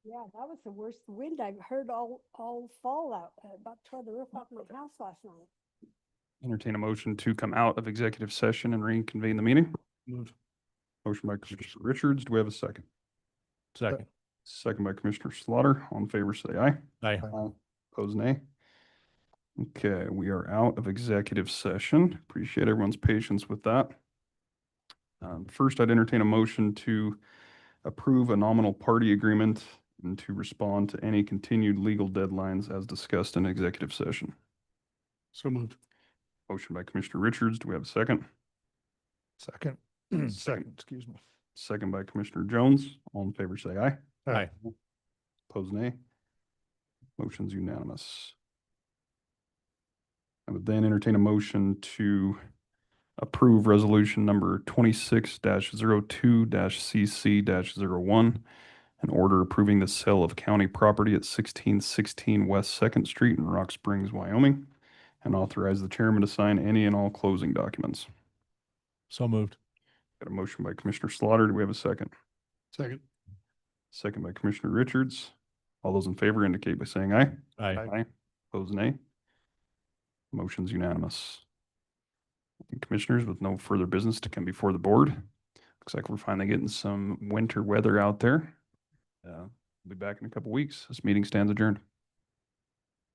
Yeah, that was the worst wind I've heard all fall out, about tore the roof off my house last night. Entertain a motion to come out of executive session and reconvene the meeting. Moved. Motion by Commissioner Richards. Do we have a second? Second. Second by Commissioner Slaughter. All in favor, say aye. Aye. Opposed, nay. Okay, we are out of executive session. Appreciate everyone's patience with that. First, I'd entertain a motion to approve a nominal party agreement and to respond to any continued legal deadlines as discussed in executive session. So moved. Motion by Commissioner Richards. Do we have a second? Second. Second, excuse me. Second by Commissioner Jones. All in favor, say aye. Aye. Opposed, nay. Motion's unanimous. I would then entertain a motion to approve resolution number 26-02-CC-01, an order approving the sale of county property at 1616 West Second Street in Rock Springs, Wyoming, and authorize the chairman to sign any and all closing documents. So moved. Got a motion by Commissioner Slaughter. Do we have a second? Second. Second by Commissioner Richards. All those in favor indicate by saying aye. Aye. Aye. Opposed, nay. Motion's unanimous. And Commissioners, with no further business to come before the board, looks like we're finally getting some winter weather out there. We'll be back in a couple weeks. This meeting stands adjourned.